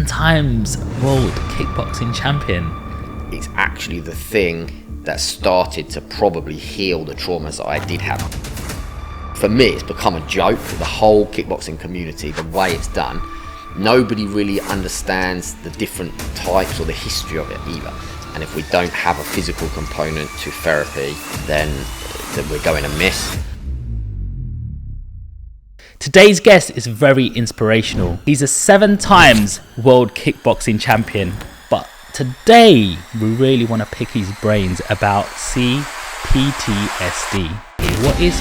7 times world kickboxing champion. It's actually the thing that started to probably heal the traumas that I did have. For me, it's become a joke, the whole kickboxing community, the way it's done. Nobody really understands the different types or the history of it either. And if we don't have a physical component to therapy, then we're going amiss. Today's guest is very inspirational. He's a 7 times world kickboxing champion. But today, we really want to pick his brains about PTSD.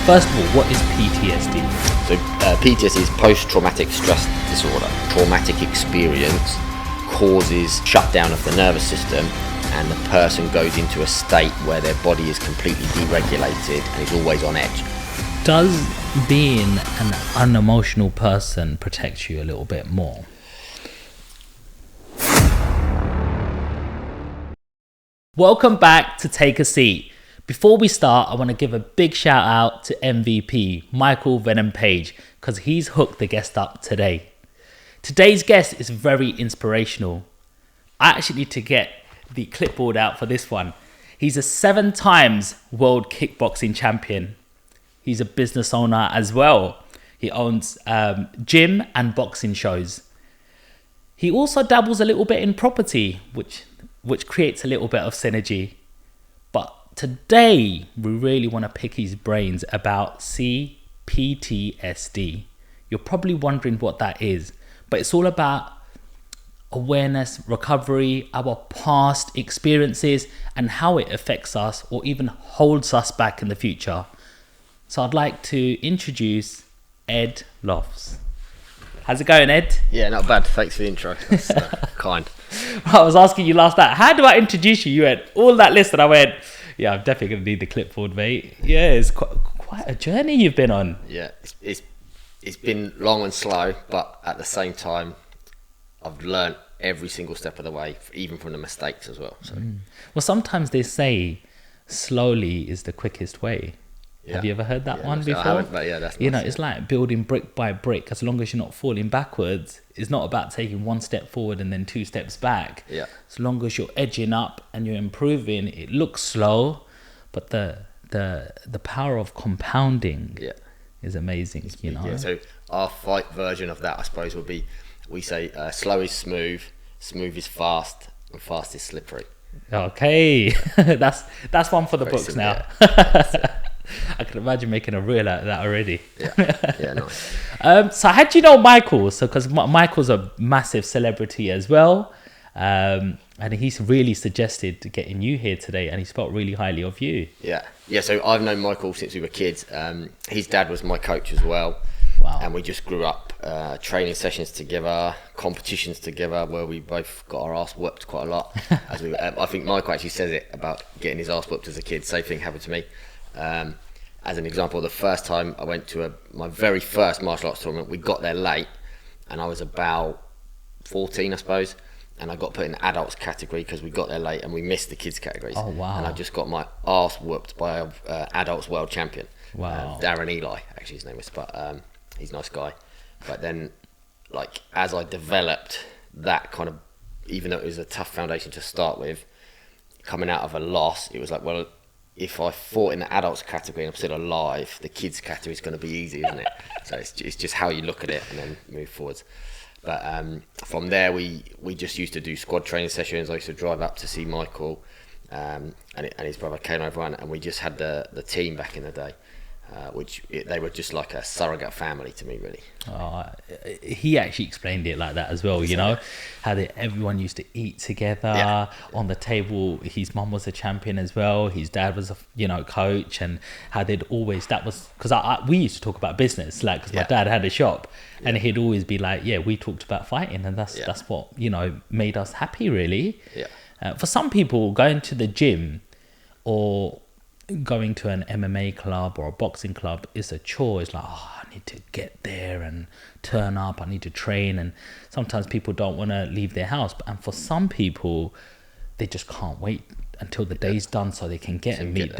First of all, what is PTSD? So PTSD is post-traumatic stress disorder. Traumatic experience causes shutdown of the nervous system, and the person goes into a state where their body is completely deregulated and is always on edge. Does being an unemotional person protect you a little bit more? Welcome back to Take a Seat. Before we start, I want to give a big shout out to MVP, Michael Venom Page, because he's hooked the guest up today. Today's guest is very inspirational. I actually need to get the clipboard out for this one. He's a 7 times world kickboxing champion. He's a business owner as well. He owns gym and boxing shows. He also dabbles a little bit in property, which creates a little bit of synergy. But today, we really want to pick his brains about PTSD. You're probably wondering what that is, but it's all about awareness, recovery, our past experiences, and how it affects us or even holds us back in the future. So I'd like to introduce Ed Loft. How's it going, Ed? Yeah, not bad. Thanks for the intro. That's kind. I was asking you last night, how do I introduce you? You had all that list and I went, yeah, I'm definitely going to need the clipboard, mate. Yeah, it's quite a journey you've been on. Yeah, it's been long and slow, but at the same time, I've learned every single step of the way, even from the mistakes as well. So. Well, sometimes they say slowly is the quickest way. Yeah. Have you ever heard that one before? I haven't, but yeah, that's nice. You know, it's like building brick by brick. As long as you're not falling backwards, it's not about taking 1 step forward and then 2 steps back. Yeah. As long as you're edging up and you're improving, it looks slow, but the power of compounding is amazing. You know. Yeah. So our fight version of that, I suppose, would be we say slow is smooth, smooth is fast, and fast is slippery. Okay, that's one for the books now. Yeah. I can imagine making a reel out of that already. Yeah, nice. So how do you know Michael? So because Michael's a massive celebrity as well, and he's really suggested getting you here today, and he spoke really highly of you. Yeah. So I've known Michael since we were kids. His dad was my coach as well. Wow. And we just grew up training sessions together, competitions together, where we both got our ass whooped quite a lot. I think Michael actually says it about getting his ass whooped as a kid. Same thing happened to me. As an example, the first time I went to my very first martial arts tournament, we got there late, and I was about 14, I suppose, and I got put in the adults category because we got there late and we missed the kids categories. Oh wow! And I just got my ass whooped by a adults world champion. Wow. Darren Eli, actually his name was, but he's a nice guy. But then, like, as I developed that kind of, even though it was a tough foundation to start with, coming out of a loss, it was like, well, if I fought in the adults category and I'm still alive, the kids category is going to be easy, isn't it? So it's just how you look at it and then move forwards. But from there, we just used to do squad training sessions. I used to drive up to see Michael and his brother came over, and we just had the team back in the day. They were just like a surrogate family to me, really. He actually explained it like that as well, you know, how everyone used to eat together on the table. His mum was a champion as well. His dad was a coach, and how they'd always, that was, because we used to talk about business, like, because my dad had a shop, and he'd always be like, we talked about fighting, and that's what, made us happy, really. For some people, going to the gym or going to an MMA club or a boxing club is a chore. It's like, I need to get there and turn up, I need to train, and sometimes people don't want to leave their house. And for some people, they just can't wait until the day's done so they can meet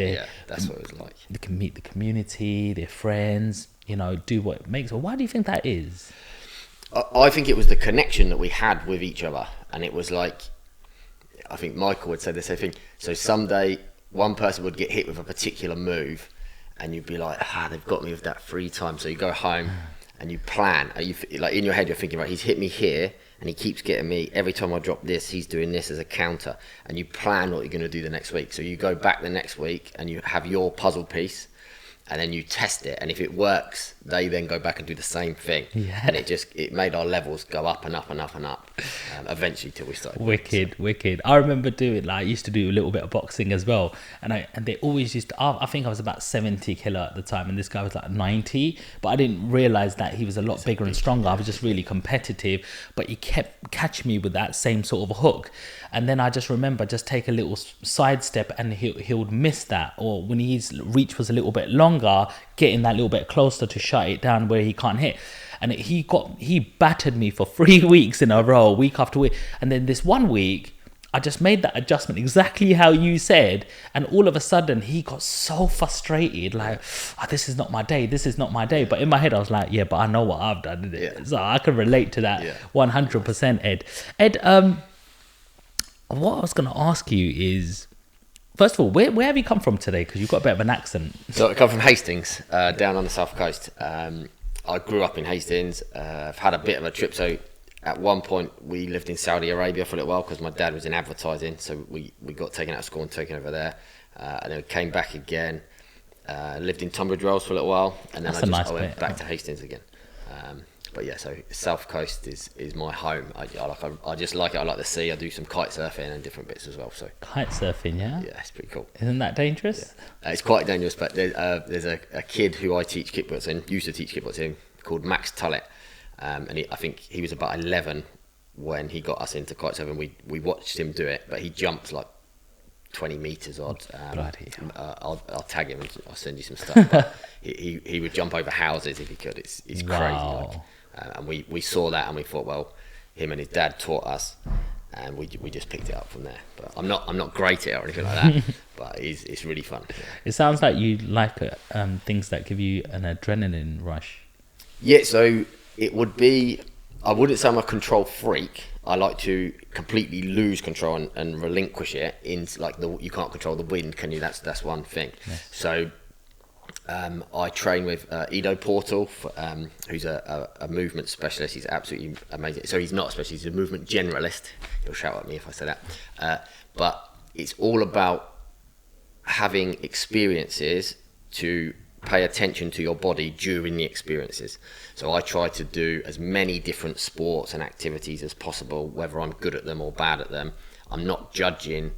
that's what it was like. They can meet the community, their friends, do what makes. Why do you think that is? I think it was the connection that we had with each other, and it was like, I think Michael would say the same thing. So someday one person would get hit with a particular move, and you'd be like, they've got me with that free time. So you go home and you plan. Like in your head, you're thinking, right, he's hit me here, and he keeps getting me. Every time I drop this, he's doing this as a counter. And you plan what you're going to do the next week. So you go back the next week and you have your puzzle piece, and then you test it. And if it works, they then go back and do the same thing. Yeah. And it made our levels go up and up and up and up, eventually till we started. Wicked. I remember doing, like, I used to do a little bit of boxing as well. And they always used to, I think I was about 70 kilo at the time, and this guy was like 90. But I didn't realise that he was a lot bigger and stronger. I was just really competitive. But he kept catching me with that same sort of hook. And then I just remember just take a little sidestep, and he would miss that. Or when his reach was a little bit longer, getting that little bit closer to shut it down where he can't hit. And he battered me for 3 weeks in a row, week after week. And then this one week, I just made that adjustment exactly how you said. And all of a sudden, he got so frustrated, like, this is not my day. But in my head, I was like, yeah, but I know what I've done. Yeah. So I can relate to that 100%, Ed. Ed, what I was going to ask you is, first of all, where have you come from today? Because you've got a bit of an accent. So I come from Hastings, down on the south coast. I grew up in Hastings. I've had a bit of a trip. So at one point, we lived in Saudi Arabia for a little while because my dad was in advertising. So we got taken out of school and taken over there. And then we came back again. Lived in Tunbridge Wells for a little while. And then I went back to Hastings again. But yeah, so South Coast is my home. I just like it. I like the sea. I do some kite surfing and different bits as well. So kite surfing, yeah? Yeah, it's pretty cool. Isn't that dangerous? Yeah. It's quite dangerous, but there's a kid who I teach kickboxing, used to teach kickboxing, called Max Tullett. And I think he was about 11 when he got us into kite surfing. We watched him do it, but he jumped like 20 metres odd. I'll tag him and I'll send you some stuff. But he would jump over houses if he could. It's crazy. Like. And we saw that and we thought, well, him and his dad taught us, and we just picked it up from there. But I'm not great at it or anything like that, but it's really fun. Yeah. It sounds like you like things that give you an adrenaline rush. Yeah, so it would be, I wouldn't say I'm a control freak. I like to completely lose control and relinquish it. In like you can't control the wind, can you? That's one thing. Yes. So I train with Ido Portal, who's a movement specialist. He's absolutely amazing. So he's not a specialist, he's a movement generalist. He'll shout at me if I say that. But it's all about having experiences to pay attention to your body during the experiences. So I try to do as many different sports and activities as possible, whether I'm good at them or bad at them. I'm not judging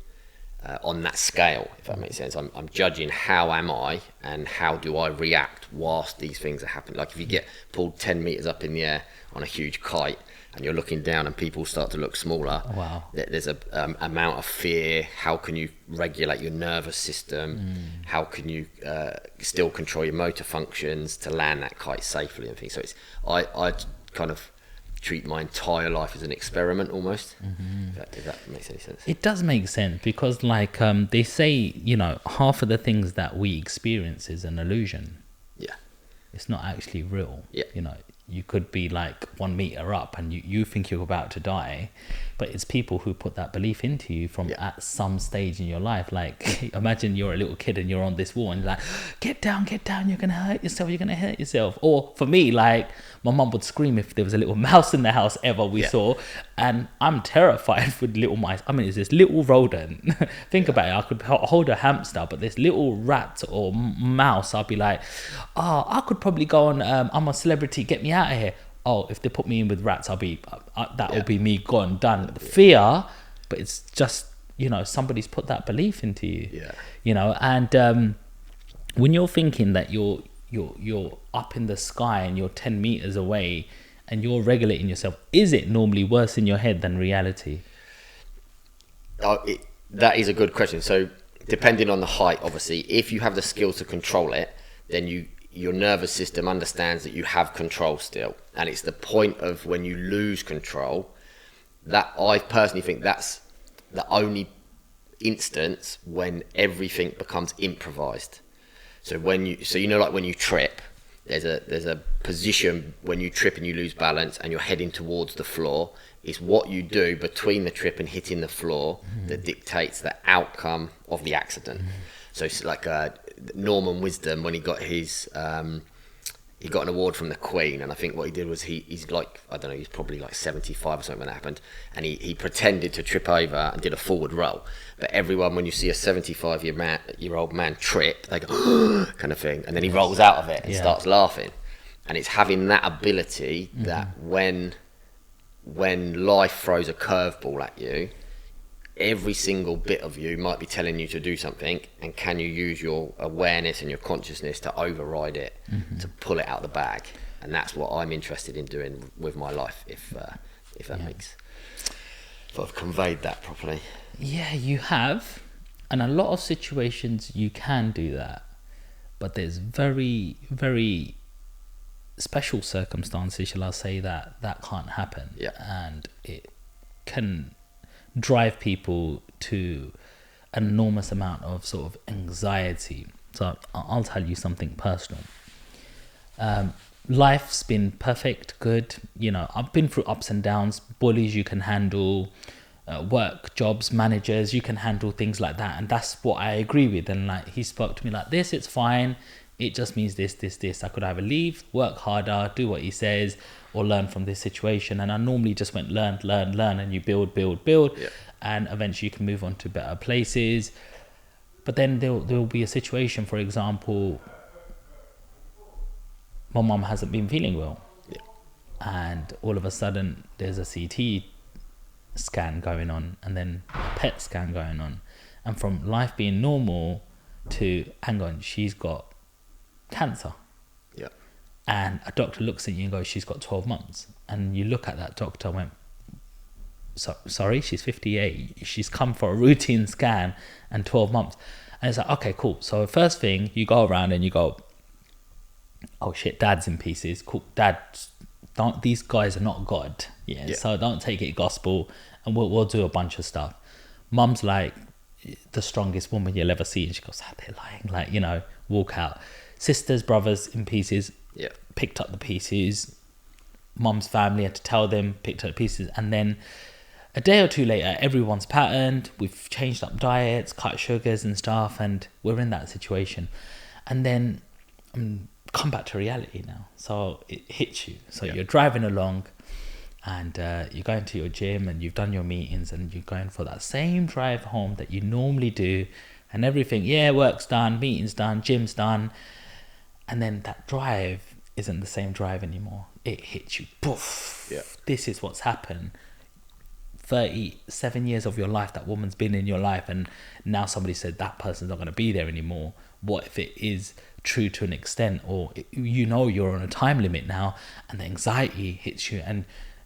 on that scale, if that makes sense. I'm judging how am I and how do I react whilst these things are happening. Like if you get pulled 10 meters up in the air on a huge kite and you're looking down and people start to look smaller, wow. There's a amount of fear. How can you regulate your nervous system? How can you still control your motor functions to land that kite safely and things? So it's I kind of treat my entire life as an experiment almost. If that makes any sense. It does make sense because like they say, half of the things that we experience is an illusion. Yeah. It's not actually real. Yeah. You could be like 1 meter up and you think you're about to die, but it's people who put that belief into you from at some stage in your life. Like imagine you're a little kid and you're on this wall and you're like, get down, you're gonna hurt yourself. Or for me, like my mum would scream if there was a little mouse in the house ever we saw, and I'm terrified with little mice. I mean, it's this little rodent. Think about it. I could hold a hamster, but this little rat or mouse, I'll be like, I could probably go on, I'm a celebrity, get me out of here. Oh, if they put me in with rats, I'll be that'll be me gone, done. Fear, but it's just somebody's put that belief into you. And when you're thinking that you're up in the sky and you're 10 meters away and you're regulating yourself, is it normally worse in your head than reality? That is a good question. So depending on the height, obviously, if you have the skills to control it, then your nervous system understands that you have control still. And it's the point of when you lose control that I personally think that's the only instance when everything becomes improvised. So like when you trip, there's a position when you trip and you lose balance and you're heading towards the floor. It's what you do between the trip and hitting the floor that dictates the outcome of the accident. So it's like Norman Wisdom, when he got his he got an award from the Queen, and I think what he did was he's like, I don't know, he's probably like 75 or something when that happened, and he pretended to trip over and did a forward roll. But everyone, when you see a 75-year-old man trip, they go kind of thing, and then he rolls out of it and starts laughing. And it's having that ability that when life throws a curveball at you, every single bit of you might be telling you to do something, and can you use your awareness and your consciousness to override it, to pull it out of the bag? And that's what I'm interested in doing with my life, if that makes, if I've conveyed that properly. Yeah, you have. And a lot of situations you can do that, but there's very, very special circumstances, shall I say, that can't happen. And it can drive people to an enormous amount of sort of anxiety. So I'll tell you something personal. Life's been perfect, good. You know, I've been through ups and downs. Bullies you can handle, work, jobs, managers, you can handle things like that. And that's what I agree with. And like, he spoke to me like this, it's fine. It just means this. I could either leave, work harder, do what he says, or learn from this situation. And I normally just went learn, and you build. And eventually you can move on to better places. But then there'll be a situation, for example, my mum hasn't been feeling well. And all of a sudden there's a CT scan going on, and then a PET scan going on. And from life being normal to, hang on, she's got cancer. And a doctor looks at you and goes, she's got 12 months. And you look at that doctor and went, sorry, she's 58. She's come for a routine scan and 12 months. And it's like, okay, cool. So first thing, you go around and you go, oh shit, dad's in pieces. Cool, these guys are not God. So don't take it gospel, and we'll do a bunch of stuff. Mum's like the strongest woman you'll ever see. And she goes, they're lying. Like, you know, walk out. Sisters, brothers in pieces. Picked up the pieces. Mum's family had to tell them, picked up the pieces. And then a day or two later, everyone's patterned. We've changed up diets, cut sugars and stuff, and we're in that situation. And then come back to reality now. So it hits you. So you're driving along, and you're going to your gym, and you've done your meetings, and you're going for that same drive home that you normally do, and everything. Work's done, meeting's done, gym's done. And then that drive isn't the same drive anymore. It hits you. Poof. This is what's happened. 37 years of your life, that woman's been in your life, and now somebody said that person's not going to be there anymore. What if it is true to an extent, or you're on a time limit now, and the anxiety hits you? And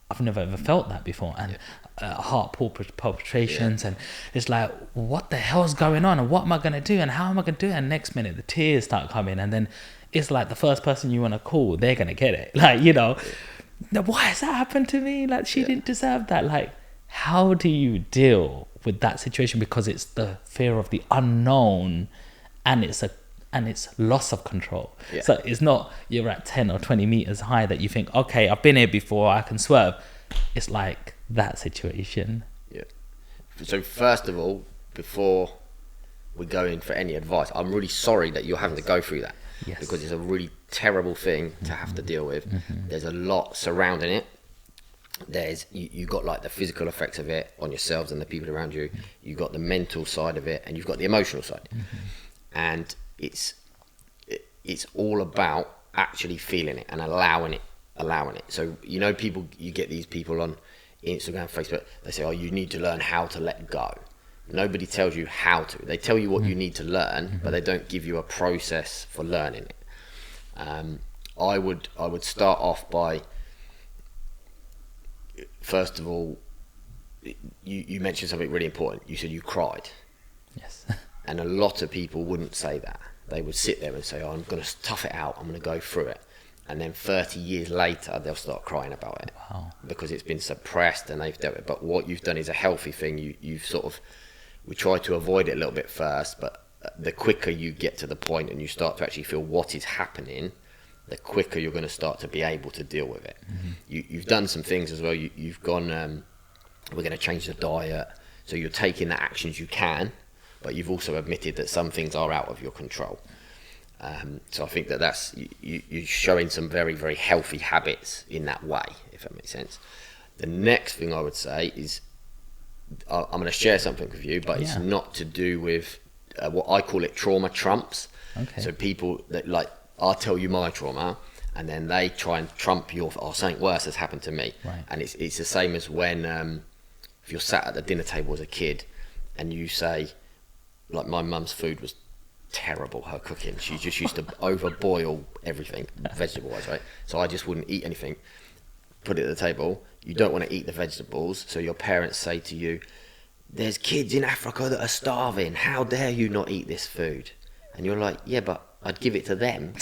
I've never ever felt that before. And heart palpitations, and it's like, what the hell's going on, and what am I going to do, and how am I going to do it? And next minute the tears start coming, and then it's like the first person you want to call, they're going to get it. Like, why has that happened to me? Like, she didn't deserve that. Like, how do you deal with that situation? Because it's the fear of the unknown, and it's loss of control. So it's not you're at 10 or 20 meters high that you think, okay, I've been here before, I can swerve. It's like that situation. So first of all, before we go in for any advice, I'm really sorry that you're having to go through that. Because it's a really terrible thing to have to deal with. There's a lot surrounding it. There's you got like the physical effects of it on yourselves and the people around you. You've got the mental side of it, and you've got the emotional side. And it's all about actually feeling it and allowing it. So you get these people on Instagram, Facebook, they say, oh, you need to learn how to let go. Nobody tells you how to. They tell you what you need to learn, but they don't give you a process for learning it. I would start off by, first of all, you mentioned something really important. You said you cried. And a lot of people wouldn't say that. They would sit there and say, oh, I'm going to tough it out, I'm going to go through it. And then 30 years later, they'll start crying about it. Because it's been suppressed and they've dealt with it. But what you've done is a healthy thing. We try to avoid it a little bit first, but the quicker you get to the point and you start to actually feel what is happening, the quicker you're going to start to be able to deal with it. You've done some things as well. You've gone, we're going to change the diet. So you're taking the actions you can, but you've also admitted that some things are out of your control. So I think that's you're showing some very, very healthy habits in that way, if that makes sense. The next thing I would say is, I'm going to share something with you, but it's not to do with what I call it trauma trumps. Okay. So people that, like, I'll tell you my trauma, and then they try and trump your, or something worse has happened to me. Right. And it's the same as when if you're sat at the dinner table as a kid and you say, like, my mum's food was terrible, her cooking. She just used to overboil everything, vegetable wise, right? So I just wouldn't eat anything. Put it at the table. You don't want to eat the vegetables, so your parents say to you, there's kids in Africa that are starving. How dare you not eat this food? And you're like, yeah, but I'd give it to them.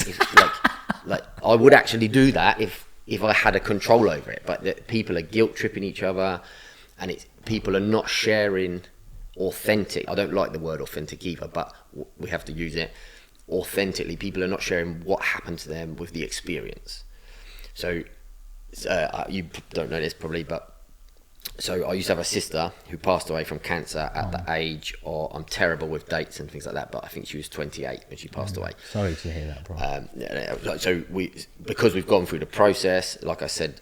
Like I would actually do that if I had a control over it. But people are guilt tripping each other, and people are not sharing authentic. I don't like the word authentic either, but we have to use it authentically. People are not sharing what happened to them with the experience. So you don't know this probably, but so I used to have a sister who passed away from cancer at the age of, I'm terrible with dates and things like that, but I think she was 28 when she passed away. Sorry to hear that, bro. So because we've gone through the process, like I said,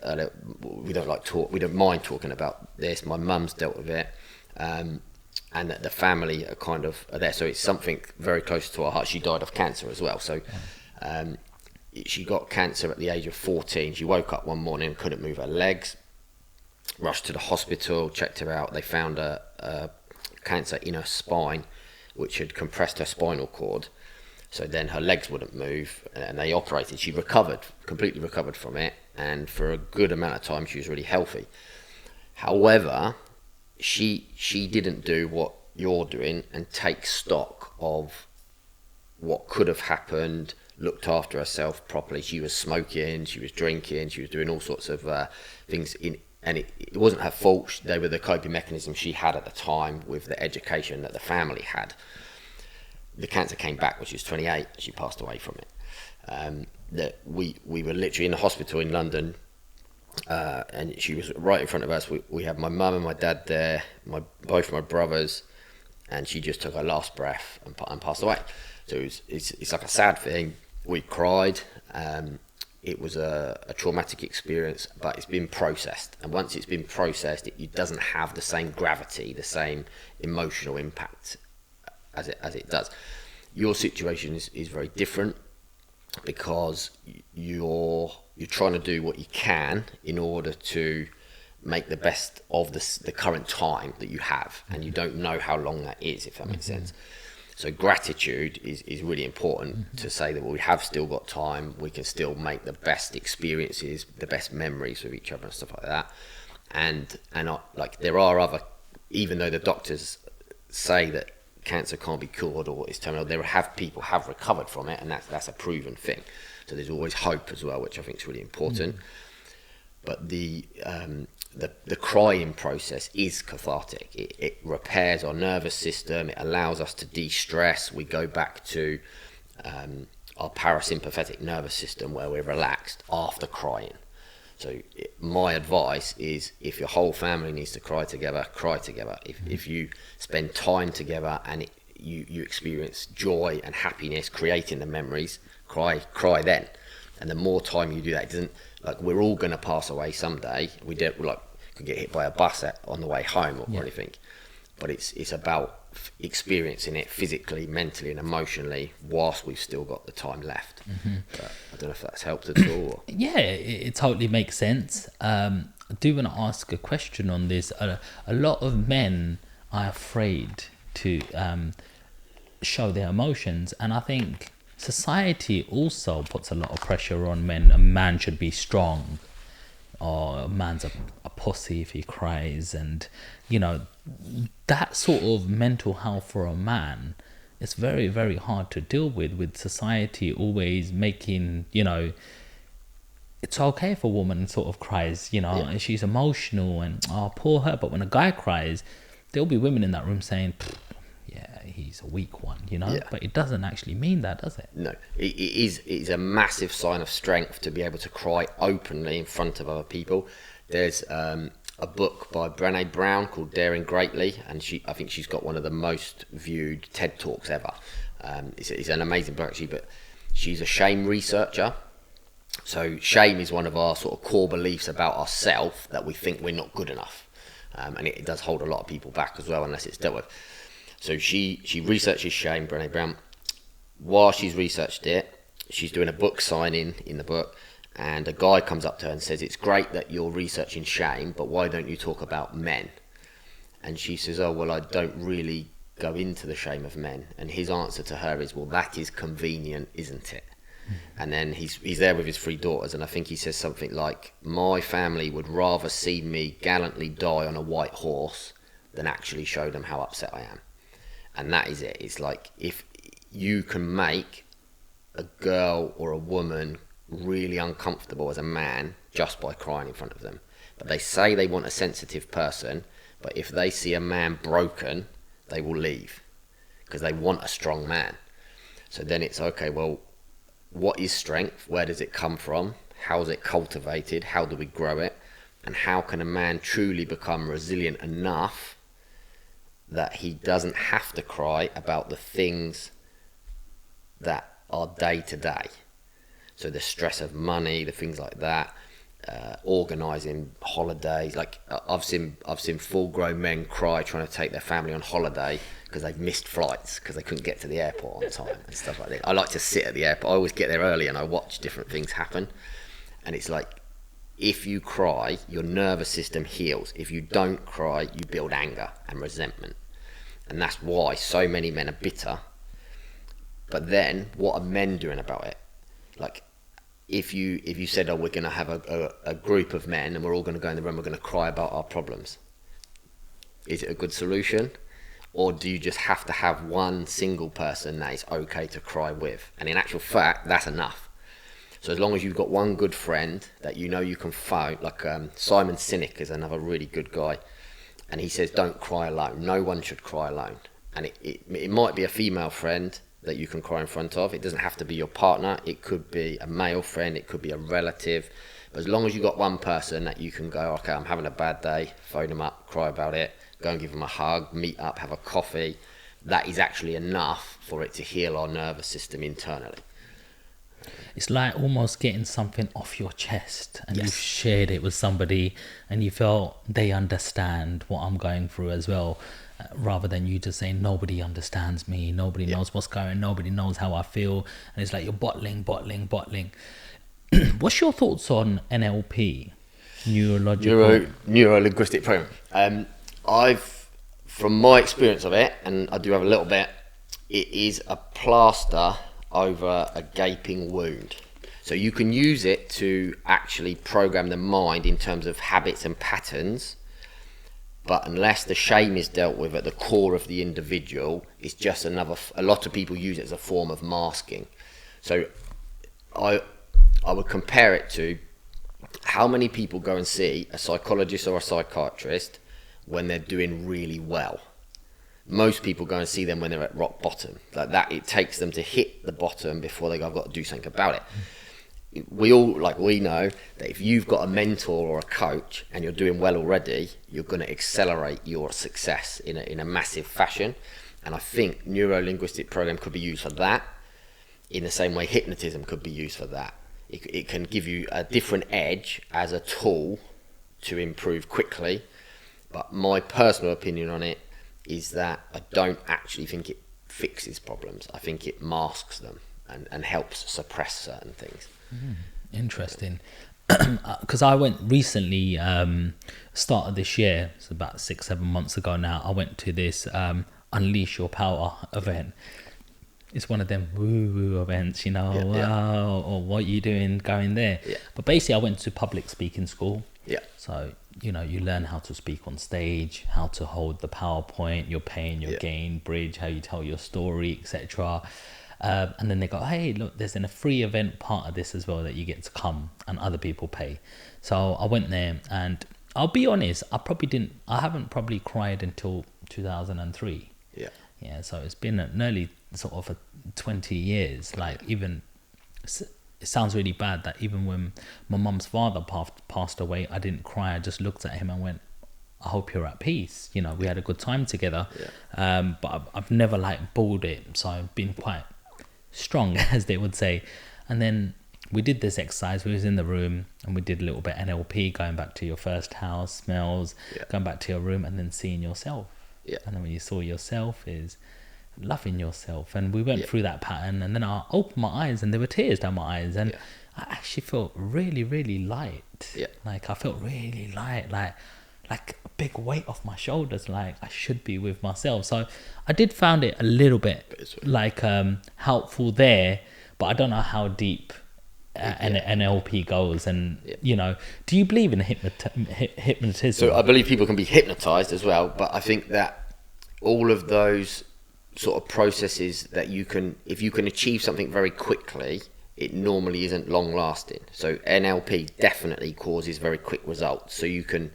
we don't mind talking about this. My mum's dealt with it, and the family are kind of there, so it's something very close to our heart. She died of cancer as well, so she got cancer at the age of 14. She woke up one morning and couldn't move her legs. Rushed to the hospital, checked her out. They found a cancer in her spine, which had compressed her spinal cord. So then her legs wouldn't move, and they operated. She completely recovered from it, and for a good amount of time she was really healthy. However, she didn't do what you're doing and take stock of what could have happened, looked after herself properly. She was smoking, she was drinking, she was doing all sorts of things and it wasn't her fault. They were the coping mechanisms she had at the time with the education that the family had. The cancer came back when she was 28. She passed away from it. We were literally in the hospital in London, and she was right in front of us. We had my mum and my dad there, both my brothers, and she just took her last breath and passed away. So it's like a sad thing. We cried. It was a traumatic experience, but it's been processed. And once it's been processed, it doesn't have the same gravity, the same emotional impact as it does. Your situation is very different because you're trying to do what you can in order to make the best of the current time that you have, and you don't know how long that is, if that makes sense. So gratitude is really important to say that we have still got time, we can still make the best experiences, the best memories with each other and stuff like that. And like there are other, even though the doctors say that cancer can't be cured or it's terminal, people have recovered from it, and that's a proven thing. So there's always hope as well, which I think is really important. But the crying process is cathartic. It repairs our nervous system. It allows us to de-stress. We go back to our parasympathetic nervous system where we're relaxed after crying. So my advice is, if your whole family needs to cry together, cry together. If you spend time together and you experience joy and happiness, creating the memories, cry then. And the more time you do that, it doesn't, like, we're all going to pass away someday. We don't could get hit by a bus on the way home or anything, but it's about experiencing it physically, mentally and emotionally whilst we've still got the time left. But I don't know if that's helped at all. Yeah, it totally makes sense. I do want to ask a question on this. A lot of men are afraid to show their emotions, and I think society also puts a lot of pressure on men. A man should be strong, or a man's a pussy if he cries, and that sort of mental health for a man is very, very hard to deal with society always making it's okay if a woman sort of cries, and she's emotional and poor her. But when a guy cries, there'll be women in that room saying, yeah, he's a weak one, you know. Yeah. But it doesn't actually mean that, does it? No, it's a massive sign of strength to be able to cry openly in front of other people. There's a book by Brené Brown called Daring Greatly, and I think she's got one of the most viewed TED Talks ever. It's an amazing book actually, but she's a shame researcher. So shame is one of our sort of core beliefs about ourselves, that we think we're not good enough, and it does hold a lot of people back as well unless it's dealt with. So she researches shame, Brené Brown. While she's researched it, she's doing a book signing in the book, and a guy comes up to her and says, "It's great that you're researching shame, but why don't you talk about men?" And she says, "Oh, well, I don't really go into the shame of men." And his answer to her is, "Well, that is convenient, isn't it?" And then he's there with his 3 daughters, and I think he says something like, "My family would rather see me gallantly die on a white horse than actually show them how upset I am." And that is it. It's like, if you can make a girl or a woman really uncomfortable as a man just by crying in front of them. But they say they want a sensitive person, but if they see a man broken, they will leave because they want a strong man. So then it's okay, well, what is strength? Where does it come from? How is it cultivated? How do we grow it? And how can a man truly become resilient enough that he doesn't have to cry about the things that are day to day? So the stress of money, the things like that, organising holidays. Like I've seen full-grown men cry trying to take their family on holiday because they've missed flights because they couldn't get to the airport on time and stuff like that. I like to sit at the airport. I always get there early and I watch different things happen. And it's like, if you cry, your nervous system heals. If you don't cry, you build anger and resentment. And that's why so many men are bitter. But then, what are men doing about it? Like, if you said, "Oh, we're going to have a group of men and we're all going to go in the room, we're going to cry about our problems," is it a good solution? Or do you just have to have one single person that is okay to cry with? And in actual fact, that's enough. So as long as you've got one good friend that you know you can phone, like Simon Sinek is another really good guy, and he says, "Don't cry alone. No one should cry alone." And it might be a female friend that you can cry in front of. It doesn't have to be your partner. It could be a male friend. It could be a relative. But as long as you've got one person that you can go, "Okay, I'm having a bad day," phone them up, cry about it, go and give them a hug, meet up, have a coffee, that is actually enough for it to heal our nervous system internally. It's like almost getting something off your chest, and Yes. you've shared it with somebody and you felt they understand what I'm going through as well, rather than you just saying, "Nobody understands me, nobody knows what's going on, nobody knows how I feel," and it's like you're bottling. What's your thoughts on NLP, Neuro-linguistic program. From my experience of it, and I do have a little bit, it is a plaster over a gaping wound. So you can use it to actually program the mind in terms of habits and patterns, but unless the shame is dealt with at the core of the individual, it's just a lot of people use it as a form of masking. So I would compare it to how many people go and see a psychologist or a psychiatrist when they're doing really well. Most people go and see them when they're at rock bottom. Like that, it takes them to hit the bottom before they go, "I've got to do something about it." We know that if you've got a mentor or a coach and you're doing well already, you're going to accelerate your success in a massive fashion. And I think neuro-linguistic program could be used for that, in the same way hypnotism could be used for that. It can give you a different edge as a tool to improve quickly. But my personal opinion on it is that I don't actually think it fixes problems. I think it masks them and helps suppress certain things. Interesting. Because I went recently, start of this year, it's about 6-7 months ago now, I went to this Unleash Your Power event. It's one of them woo events, wow, or what you doing going there. Yeah. But basically I went to public speaking school. Yeah. So, you learn how to speak on stage, how to hold the PowerPoint, your pain, your gain, bridge, how you tell your story, etc. And then they go, "Hey, look, there's a free event part of this as well that you get to come and other people pay." So I went there, and I'll be honest, I haven't probably cried until 2003. Yeah. Yeah, so it's been nearly sort of 20 years. Like, even it sounds really bad that even when my mum's father passed away, I didn't cry. I just looked at him and went, I hope you're at peace. You know, we had a good time together. Yeah. But I've never like balled it, so I've been quite strong, as they would say. And then we did this exercise. We was in the room and we did a little bit NLP, going back to your first house, smells, going back to your room, and then seeing yourself. Yeah. And then when you saw yourself is loving yourself. And we went through that pattern, and then I opened my eyes and there were tears down my eyes, and I actually felt really, really light. Yeah. Like, I felt really light, like a big weight off my shoulders, like I should be with myself. So I did found it a little bit like helpful there, but I don't know how deep NLP goes. And you know, do you believe in hypnotism? So I believe people can be hypnotized as well, but I think that all of those sort of processes that you can, if you can achieve something very quickly, it normally isn't long lasting. So NLP definitely causes very quick results. So you can,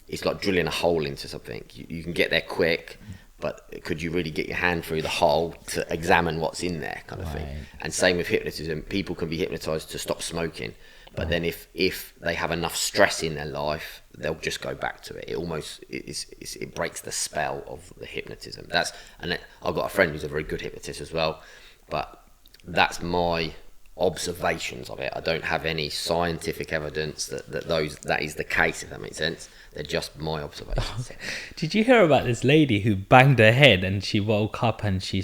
it's like drilling a hole into something. You can get there quick, but could you really get your hand through the hole to examine what's in there, kind of thing? And same with hypnotism. People can be hypnotized to stop smoking, but then if they have enough stress in their life, they'll just go back to it. It almost it breaks the spell of the hypnotism. I've got a friend who's a very good hypnotist as well, but that's my observations of it. I don't have any scientific evidence that is the case, if that makes sense. They're just my observations. Did you hear about this lady who banged her head and she woke up and she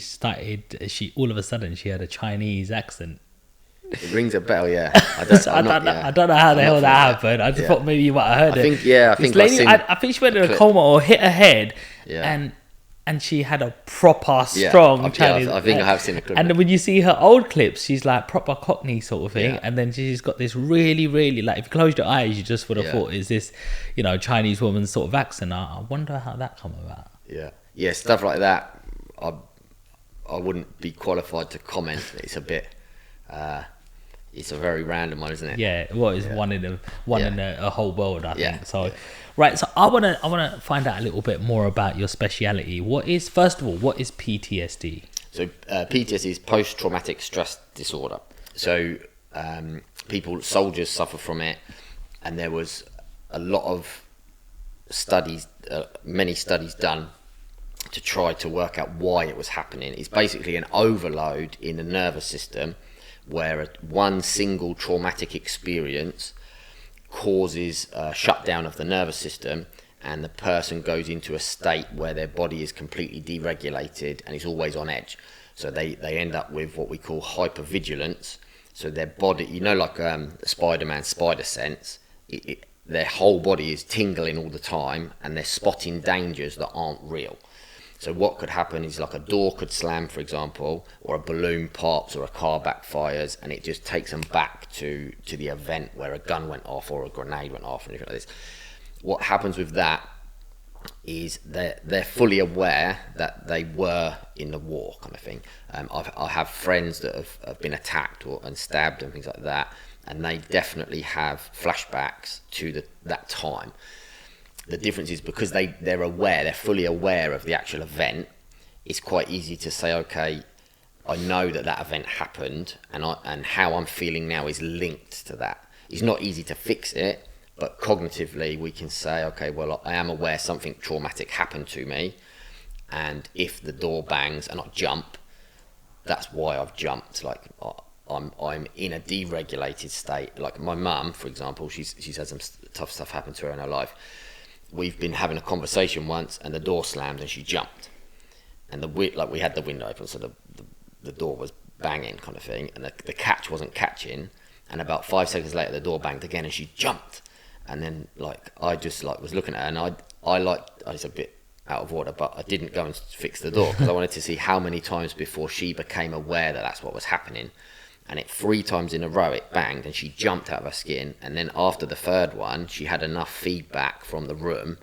all of a sudden she had a Chinese accent? It rings a bell, yeah. I don't know how the hell that happened. I just thought maybe you might have heard it. I think she went in a coma or hit her head, and she had a proper strong Chinese. I think I have seen a clip. And then when you see her old clips, she's like proper Cockney sort of thing. And then she's got this really, really, like, if you closed your eyes, you just would have thought, is this, you know, Chinese woman's sort of accent? I wonder how that come about. Yeah, stuff like that. I wouldn't be qualified to comment. It's a bit. It's a very random one, isn't it? Yeah, well, it's one in a whole world, I think. So, right. So I wanna find out a little bit more about your speciality. First of all, what is PTSD? So PTSD is post-traumatic stress disorder. So soldiers suffer from it, and there was a lot of studies, many studies done to try to work out why it was happening. It's basically an overload in the nervous system, where one single traumatic experience causes a shutdown of the nervous system, and the person goes into a state where their body is completely deregulated and is always on edge. So they end up with what we call hypervigilance. So their body, you know, like Spider-Man's spider sense, their whole body is tingling all the time, and they're spotting dangers that aren't real. So what could happen is, like, a door could slam, for example, or a balloon pops, or a car backfires, and it just takes them back to the event where a gun went off or a grenade went off or anything like this. What happens with that is they're fully aware that they were in the war, kind of thing. I have friends that have been attacked and stabbed and things like that, and they definitely have flashbacks to that time. The difference is, because they're aware, they're fully aware of the actual event, it's quite easy to say, okay, I know that event happened, and how I'm feeling now is linked to that. It's not easy to fix it, but cognitively we can say, okay, well, I am aware something traumatic happened to me, and if the door bangs and I jump, that's why I've jumped. Like, I'm in a deregulated state. Like my mum, for example, she's had some tough stuff happen to her in her life. We've been having a conversation once, and the door slammed and she jumped, and we had the window open, so the door was banging, kind of thing, and the catch wasn't catching, and about 5 seconds later the door banged again and she jumped, and then I just was looking at her, and I was a bit out of order, but I didn't go and fix the door because I wanted to see how many times before she became aware that that's what was happening. And 3 times in a row it banged and she jumped out of her skin, and then after the third one she had enough feedback from the room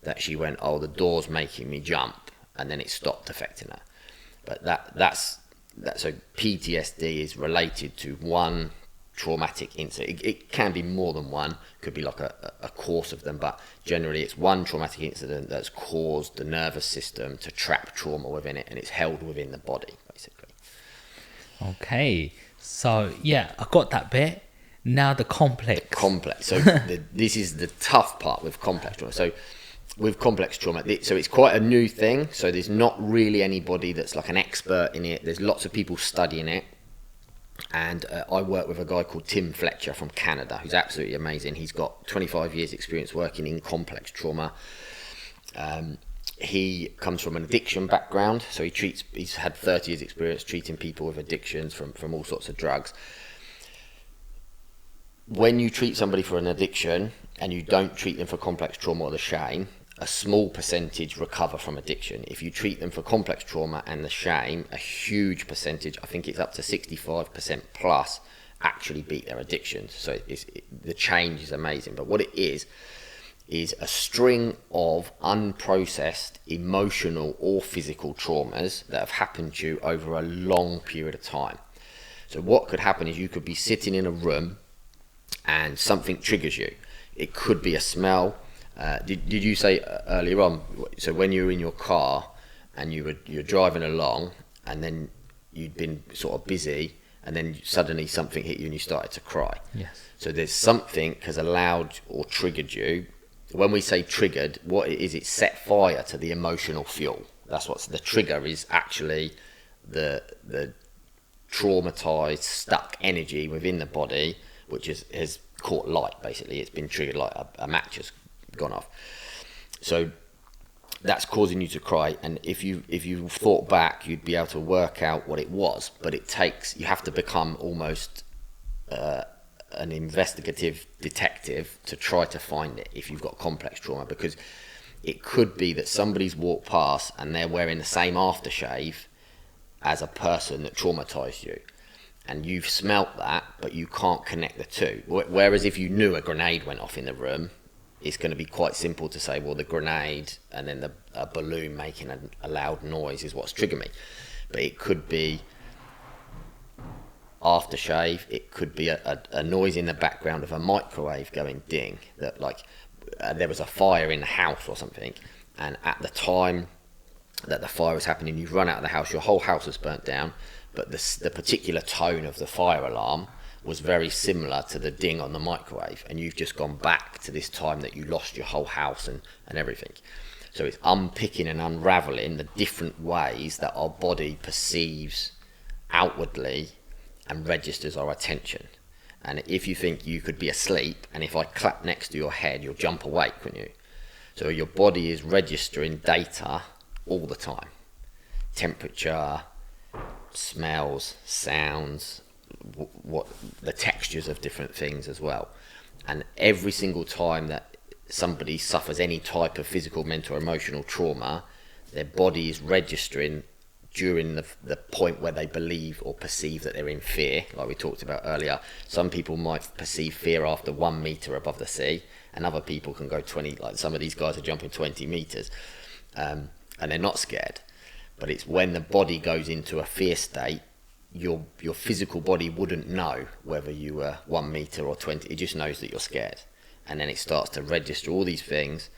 that she went, oh, the door's making me jump, and then it stopped affecting her. But that's so PTSD is related to one traumatic incident. It can be more than one, could be like a course of them, but generally it's one traumatic incident that's caused the nervous system to trap trauma within it, and it's held within the body, basically. Okay, so yeah, I got that bit. Now the complex. So this is the tough part with complex trauma. So with complex trauma, so it's quite a new thing. So there's not really anybody that's like an expert in it. There's lots of people studying it. And I work with a guy called Tim Fletcher from Canada, who's absolutely amazing. He's got 25 years experience working in complex trauma. He comes from an addiction background, so he's had 30 years experience treating people with addictions from all sorts of drugs. When you treat somebody for an addiction and you don't treat them for complex trauma or the shame, a small percentage recover from addiction. If you treat them for complex trauma and the shame, a huge percentage, I think it's up to 65% plus, actually beat their addictions. So the change is amazing. But what it is a string of unprocessed emotional or physical traumas that have happened to you over a long period of time. So what could happen is you could be sitting in a room and something triggers you. It could be a smell. Did you say earlier on, so when you were in your car and you're driving along and then you'd been sort of busy and then suddenly something hit you and you started to cry? Yes. So there's something has allowed or triggered you. When we say triggered, what it is, it set fire to the emotional fuel. That's what's the trigger, is actually the traumatized, stuck energy within the body, which has caught light, basically. It's been triggered like a match has gone off. So that's causing you to cry, and if you thought back, you'd be able to work out what it was. But you have to become almost an investigative detective to try to find it if you've got complex trauma, because it could be that somebody's walked past and they're wearing the same aftershave as a person that traumatized you, and you've smelt that, but you can't connect the two. Whereas if you knew a grenade went off in the room, it's going to be quite simple to say, well, the grenade and then a balloon making a loud noise is what's triggered me. But it could be aftershave, it could be a noise in the background of a microwave going ding, that like there was a fire in the house or something, and at the time that the fire was happening, you've run out of the house, your whole house was burnt down, but the particular tone of the fire alarm was very similar to the ding on the microwave, and you've just gone back to this time that you lost your whole house and everything. So it's unpicking and unraveling the different ways that our body perceives outwardly and registers our attention. And if you think you could be asleep, and if I clap next to your head, you'll jump awake, wouldn't you? So your body is registering data all the time. Temperature, smells, sounds, what the textures of different things as well. And every single time that somebody suffers any type of physical, mental, or emotional trauma, their body is registering during the point where they believe or perceive that they're in fear, like we talked about earlier. Some people might perceive fear after 1 meter above the sea, and other people can go 20, like some of these guys are jumping 20 meters, and they're not scared. But it's when the body goes into a fear state, your physical body wouldn't know whether you were 1 meter or 20. It just knows that you're scared, and then it starts to register all these things,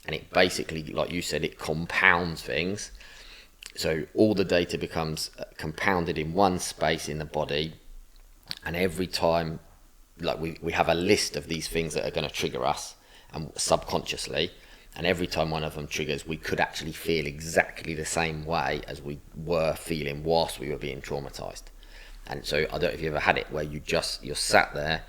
and it basically, like you said, it compounds things. So all the data becomes compounded in one space in the body, and every time, like we have a list of these things that are going to trigger us, and subconsciously, and every time one of them triggers, we could actually feel exactly the same way as we were feeling whilst we were being traumatized. And so I don't know if you ever had it where you're sat there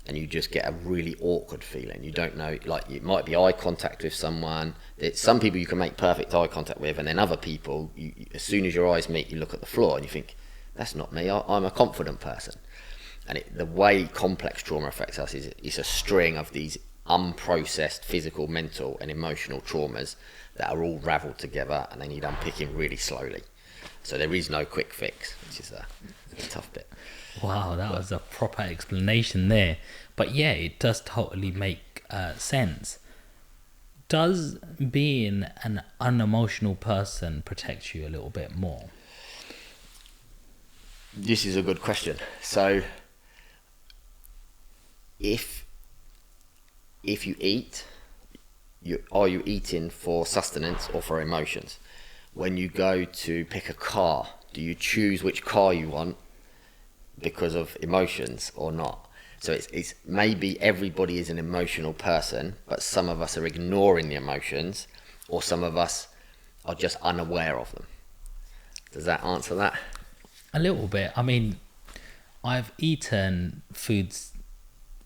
and you just get a really awkward feeling. You don't know, like it might be eye contact with someone. Some people you can make perfect eye contact with, and then other people, as soon as your eyes meet, you look at the floor and you think, that's not me, I'm a confident person. And the way complex trauma affects us is it's a string of these unprocessed physical, mental and emotional traumas that are all raveled together, and they need unpicking really slowly. So there is no quick fix, which is a tough bit. Wow, that was a proper explanation there. But yeah, it does totally make sense. Does being an unemotional person protect you a little bit more? This is a good question. So if you eat, are you eating for sustenance or for emotions? When you go to pick a car, do you choose which car you want because of emotions or not? So it's maybe everybody is an emotional person, but some of us are ignoring the emotions, or some of us are just unaware of them. Does that answer that? A little bit. I mean, I've eaten foods,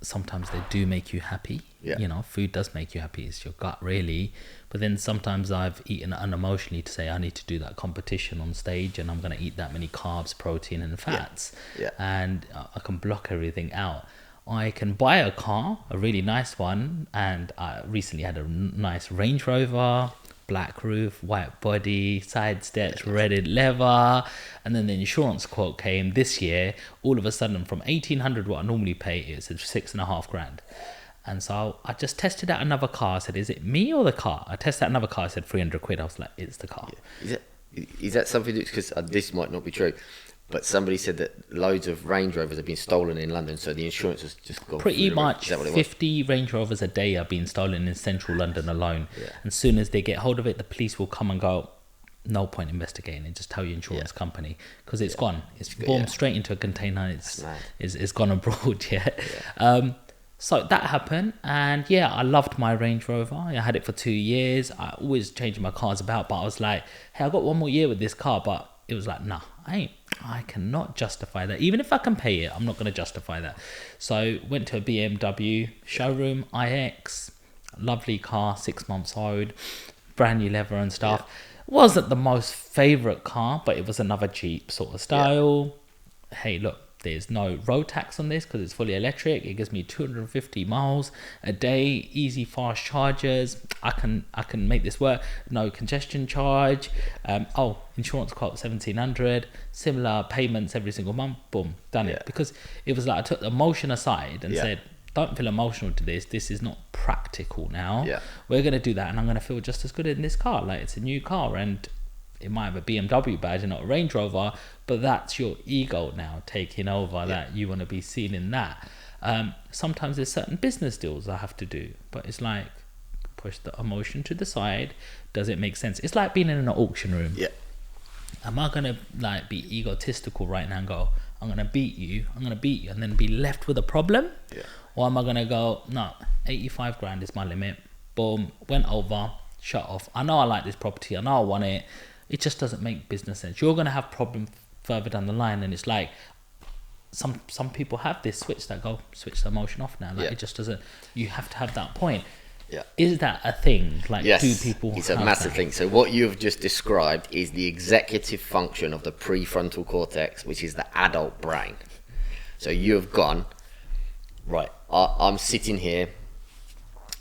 sometimes they do make you happy. Yeah. You know, food does make you happy. It's your gut, really. But then sometimes I've eaten unemotionally to say I need to do that competition on stage and I'm going to eat that many carbs, protein and fats. Yeah. And I can block everything out. I can buy a car, a really nice one. And I recently had a nice Range Rover, black roof, white body, side steps, redded leather, and then the insurance quote came this year. All of a sudden, from 1,800 what I normally pay, it's $6.5 grand. And so I just tested out another car. I said, "Is it me or the car?" I tested out another car. I said, 300 quid. I was like, "It's the car." Yeah. Is that something that's, because this might not be true, but somebody said that loads of Range Rovers have been stolen in London, so the insurance has just gone Pretty through the roof. much Is that what it was? 50 Range Rovers a day are being stolen in central London alone. Yeah. And as soon as they get hold of it, the police will come and go, no point investigating, just tell your insurance company, because it's gone. It's bombed straight into a container. It's gone abroad. So that happened, and I loved my Range Rover. I had it for 2 years. I always changed my cars about, but I was like, hey, I got 1 more year with this car, but it was like, nah, I cannot justify that. Even if I can pay it, I'm not going to justify that. So went to a BMW showroom, iX, lovely car, 6 months old, brand new leather and stuff. Wasn't the most favorite car, but it was another Jeep sort of style. Hey, look, there's no road tax on this because it's fully electric. It gives me 250 miles a day, easy fast chargers. I can make this work. No congestion charge. Insurance quote 1,700. Similar payments every single month. Boom, done it. Because it was like I took the emotion aside and said, don't feel emotional to this. This is not practical now. We're going to do that, and I'm going to feel just as good in this car. Like, it's a new car, and it might have a BMW badge and not a Range Rover, but that's your ego now taking over, that you want to be seen in that. Sometimes there's certain business deals I have to do, but it's like, push the emotion to the side. Does it make sense? It's like being in an auction room. Am I going to like be egotistical right now and go, I'm going to beat you, and then be left with a problem? Or am I going to go, no, 85 grand is my limit. Boom, went over, shut off. I know I like this property. I know I want it. It just doesn't make business sense. You're going to have problems further down the line, and it's like some people have this switch the emotion off now. Like, it just doesn't. You have to have that point. Is that a thing? Like, do people? It's a massive thing. So what you've just described is the executive function of the prefrontal cortex, which is the adult brain. So you have gone, right, I'm sitting here,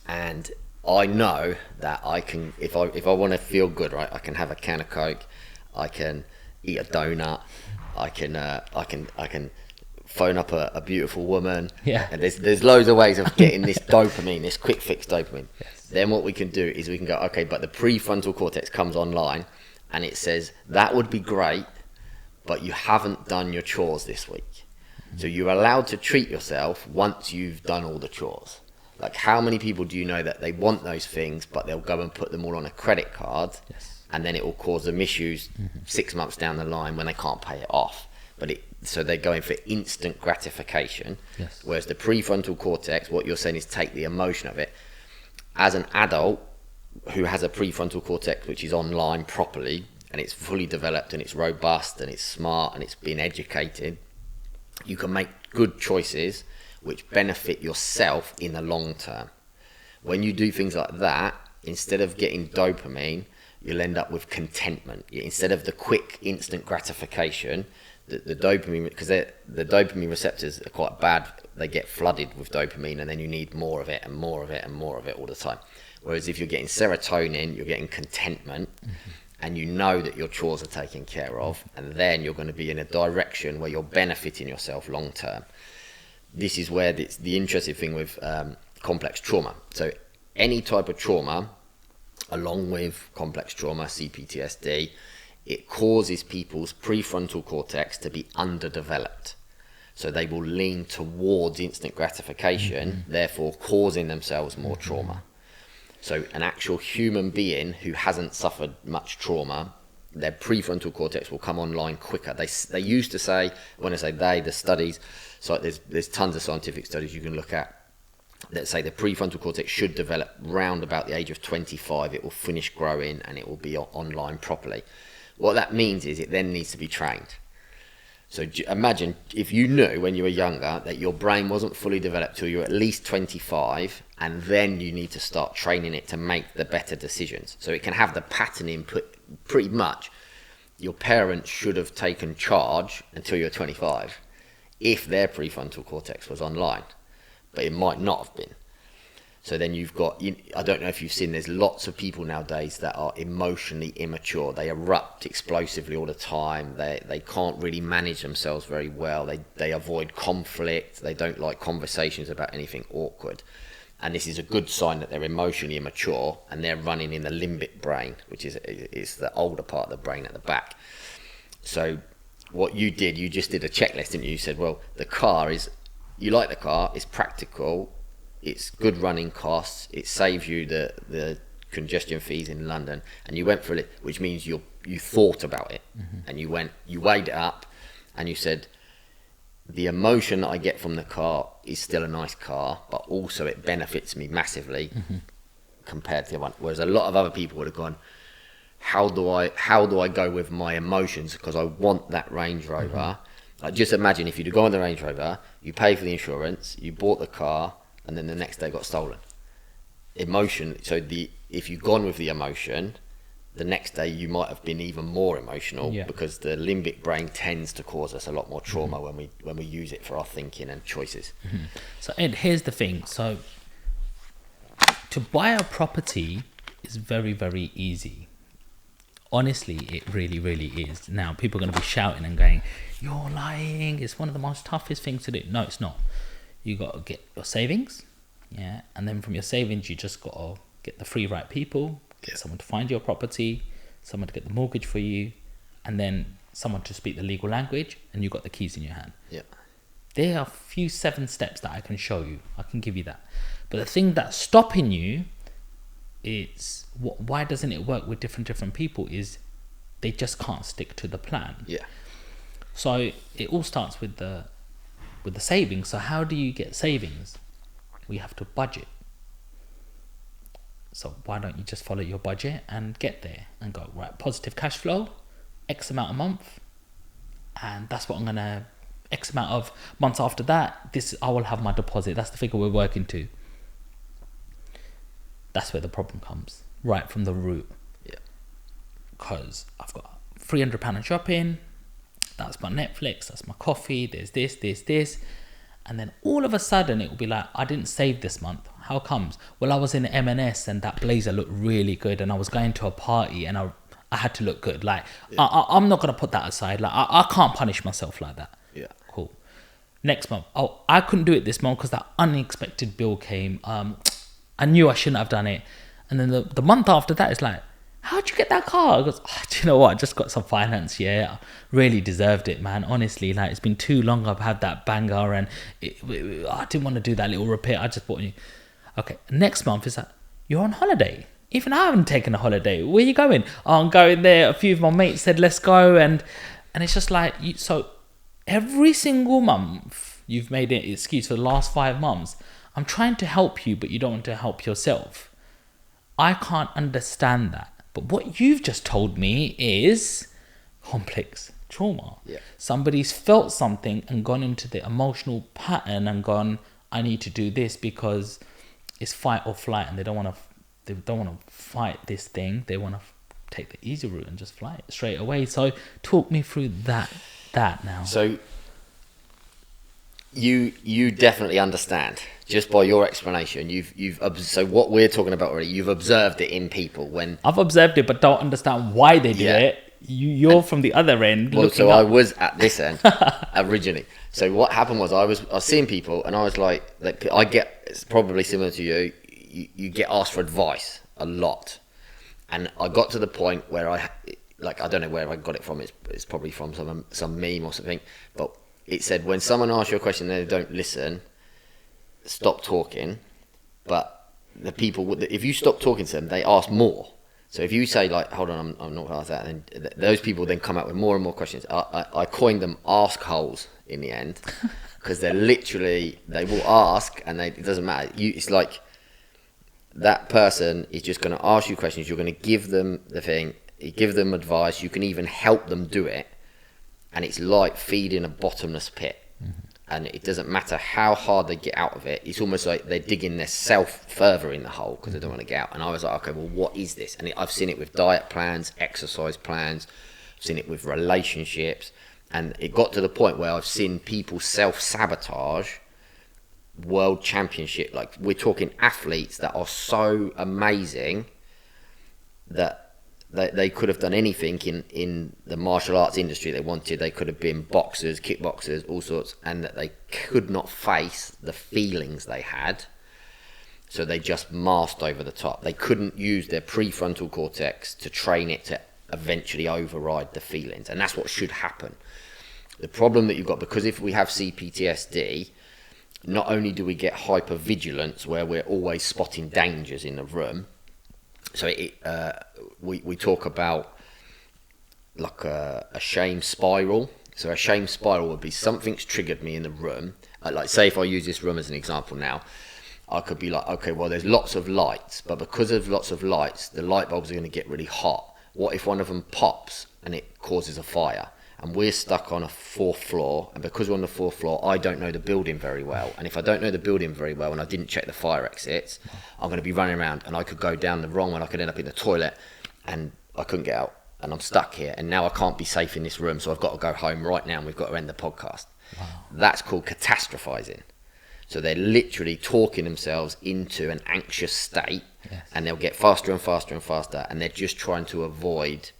and I know that I can, if I want to feel good, right, I can have a can of Coke, I can eat a donut, I can phone up a beautiful woman. And there's loads of ways of getting this dopamine, this quick fix dopamine. Then what we can do is we can go, okay, but the prefrontal cortex comes online and it says, that would be great, but you haven't done your chores this week. So you're allowed to treat yourself once you've done all the chores. Like, how many people do you know that they want those things, but they'll go and put them all on a credit card, and then it will cause them issues 6 months down the line when they can't pay it off? So they're going for instant gratification. Whereas the prefrontal cortex, what you're saying is take the emotion of it. As an adult who has a prefrontal cortex which is online properly, and it's fully developed and it's robust and it's smart and it's been educated, you can make good choices which benefit yourself in the long term. When you do things like that, instead of getting dopamine, you'll end up with contentment. Instead of the quick instant gratification, the dopamine, because the dopamine receptors are quite bad, they get flooded with dopamine, and then you need more of it and more of it and more of it all the time. Whereas if you're getting serotonin, you're getting contentment, and you know that your chores are taken care of, and then you're going to be in a direction where you're benefiting yourself long term. This is where the interesting thing with complex trauma. So any type of trauma, along with complex trauma, PTSD, it causes people's prefrontal cortex to be underdeveloped. So they will lean towards instant gratification, therefore causing themselves more trauma. So an actual human being who hasn't suffered much trauma, their prefrontal cortex will come online quicker. They used to say, when I say they, the studies, so there's tons of scientific studies you can look at that say the prefrontal cortex should develop round about the age of 25. It will finish growing and it will be online properly. What that means is it then needs to be trained. So imagine if you knew when you were younger that your brain wasn't fully developed till you were at least 25, and then you need to start training it to make the better decisions. So it can have the patterning pretty much. Your parents should have taken charge until you're 25 if their prefrontal cortex was online, but it might not have been. So then you've got, I don't know if you've seen, there's lots of people nowadays that are emotionally immature. They erupt explosively all the time. They can't really manage themselves very well. They avoid conflict. They don't like conversations about anything awkward. And this is a good sign that they're emotionally immature and they're running in the limbic brain, which is the older part of the brain at the back. So what you did, you just did a checklist, didn't you? You said, well, the car is, you like the car, it's practical, it's good running costs, it saves you the congestion fees in London, and you went for it, which means you thought about it, and you weighed it up, and you said, the emotion that I get from the car is still a nice car, but also it benefits me massively compared to the one. Whereas a lot of other people would have gone, how do I go with my emotions because I want that Range Rover? Like, just imagine if you'd go on the Range Rover, you pay for the insurance, you bought the car, and then the next day got stolen. Emotion. So if you'd gone with the emotion, the next day you might have been even more emotional, because the limbic brain tends to cause us a lot more trauma when we use it for our thinking and choices. So Ed, here's the thing. So to buy a property is very, very easy. Honestly, it really, really is. Now, people are going to be shouting and going, you're lying. It's one of the most toughest things to do. No, it's not. You got to get your savings. Yeah. And then from your savings, you just got to get the free right people, get someone to find your property, someone to get the mortgage for you, and then someone to speak the legal language, and you got the keys in your hand. Yeah. There are a few 7 steps that I can show you. I can give you that. But the thing that's stopping you, it's why doesn't it work with different people, is they just can't stick to the plan. Yeah. So it all starts with the savings. So how do you get savings? We have to budget. So why don't you just follow your budget and get there and go, right, positive cash flow, X amount a month, and that's what I'm gonna, X amount of months after that, I will have my deposit. That's the figure we're working to. That's where the problem comes, right from the root. Yeah. Because I've got £300 in shopping, that's my Netflix, that's my coffee, there's this. And then all of a sudden it will be like, I didn't save this month. How comes? Well, I was in M&S and that blazer looked really good, and I was going to a party and I had to look good. Like, I'm not going to put that aside. Like, I can't punish myself like that. Yeah. Cool. Next month, I couldn't do it this month because that unexpected bill came. I knew I shouldn't have done it. And then the month after that, it's like, how'd you get that car? I goes, do you know what? I just got some finance. Yeah, I really deserved it, man. Honestly, like, it's been too long I've had that banger, and I didn't want to do that little repair. I just bought you. Okay, next month is like, you're on holiday. Even I haven't taken a holiday. Where are you going? Oh, I'm going there. A few of my mates said, let's go. And it's just like, so every single month, you've made an excuse for the last 5 months. I'm trying to help you, but you don't want to help yourself. I can't understand that. But what you've just told me is complex trauma. Yeah. Somebody's felt something and gone into the emotional pattern and gone, I need to do this because it's fight or flight, and they don't want to fight this thing. They want to take the easy route and just fly it straight away. So talk me through that now. So you definitely understand just by your explanation. So what we're talking about already, you've observed it in people. When I've observed it but don't understand why they do it. You're from the other end. Well, so I was at this end originally. So what happened was I was seeing people, and I was like I get, it's probably similar to you. You get asked for advice a lot, and I got to the point where I don't know where I got it from. It's probably from some meme or something. But it said, when someone asks you a question and they don't listen, stop talking. But the people, if you stop talking to them, they ask more. So if you say, like, hold on, I'm not going to ask that, then those people then come out with more and more questions. I coined them ask holes in the end, because they're literally, they will ask, and it doesn't matter. It's like that person is just going to ask you questions. You're going to give them the thing, you give them advice. You can even help them do it. And it's like feeding a bottomless pit. And it doesn't matter how hard they get out of it. It's almost like they're digging themselves further in the hole because they don't want to get out. And I was like, okay, well, what is this? And I've seen it with diet plans, exercise plans. I've seen it with relationships. And it got to the point where I've seen people self-sabotage world championship. Like, we're talking athletes that are so amazing that they could have done anything in the martial arts industry they wanted. They could have been boxers, kickboxers, all sorts, and that they could not face the feelings they had. So they just masked over the top. They couldn't use their prefrontal cortex to train it to eventually override the feelings. And that's what should happen. The problem that you've got, because if we have CPTSD, not only do we get hypervigilance, where we're always spotting dangers in the room. So we talk about like a shame spiral. So a shame spiral would be something's triggered me in the room. Like, say if I use this room as an example now, I could be like, okay, well, there's lots of lights, but because of lots of lights, the light bulbs are going to get really hot. What if one of them pops and it causes a fire? And we're stuck on a 4th floor, and because we're on the 4th floor, I don't know the building very well. And if I don't know the building very well and I didn't check the fire exits, I'm going to be running around, and I could go down the wrong one. I could end up in the toilet, and I couldn't get out, and I'm stuck here. And now I can't be safe in this room, so I've got to go home right now, and we've got to end the podcast. Wow. That's called catastrophizing. So they're literally talking themselves into an anxious state, yes. And they'll get faster and faster and faster, and they're just trying to avoid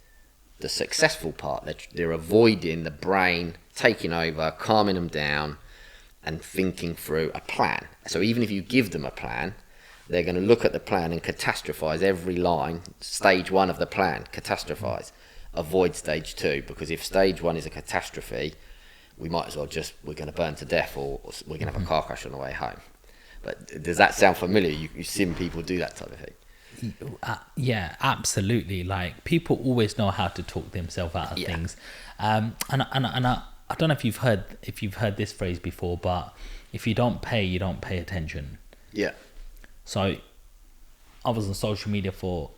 the successful part. They're avoiding the brain taking over, calming them down, and thinking through a plan. So even if you give them a plan, they're going to look at the plan and catastrophize every line. Stage 1 of the plan, catastrophize. Avoid stage 2, because if stage 1 is a catastrophe, we might as well we're going to burn to death, or we're going to have a car crash on the way home. But does that sound familiar? You've seen people do that type of thing. Yeah, absolutely. Like, people always know how to talk themselves out of things, and I don't know if you've heard this phrase before, but if you don't pay attention. Yeah. So I was on social media for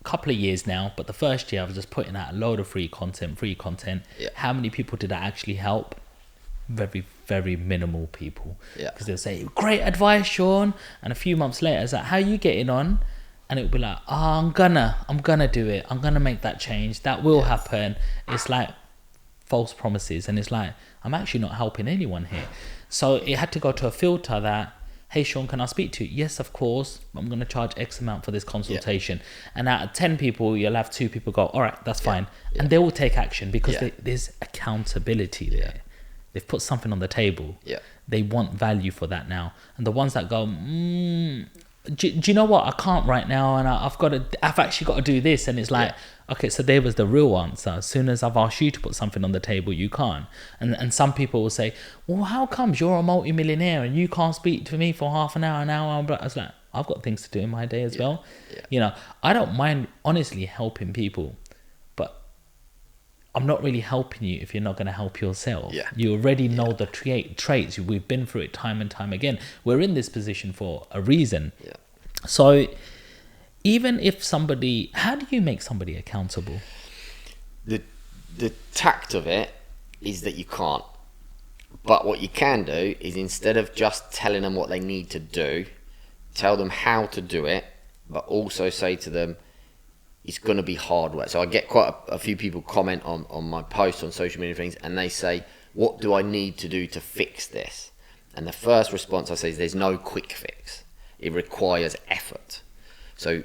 a couple of years now, but the first year I was just putting out a load of free content. Yeah. How many people did I actually help? Very, very minimal people. Yeah. Because they'll say, great advice, Sean, and a few months later it's like, how are you getting on? And it would be like, oh, I'm gonna do it. I'm gonna make that change. That will happen. It's like false promises. And it's like, I'm actually not helping anyone here. So it had to go to a filter that, hey, Sean, can I speak to you? Yes, of course. I'm going to charge X amount for this consultation. Yeah. And out of 10 people, you'll have 2 people go, all right, that's fine. Yeah. And they will take action because there's accountability there. Yeah. They've put something on the table. Yeah. They want value for that now. And the ones that go, do you know what? I can't right now, and I've actually got to do this. And it's like, okay, so there was the real answer. As soon as I've asked you to put something on the table, you can't. And some people will say, well, how comes you're a multimillionaire and you can't speak to me for half an hour, an hour? I was like, I've got things to do in my day as well. Yeah. You know, I don't mind honestly helping people, but I'm not really helping you if you're not going to help yourself. Yeah. You already know the traits. We've been through it time and time again. We're in this position for a reason. Yeah. So even if how do you make somebody accountable? The tact of it is that you can't. But what you can do is, instead of just telling them what they need to do, tell them how to do it, but also say to them, it's going to be hard work. So I get quite a few people comment on my posts on social media things, and they say, what do I need to do to fix this? And the first response I say is, there's no quick fix. It requires effort. So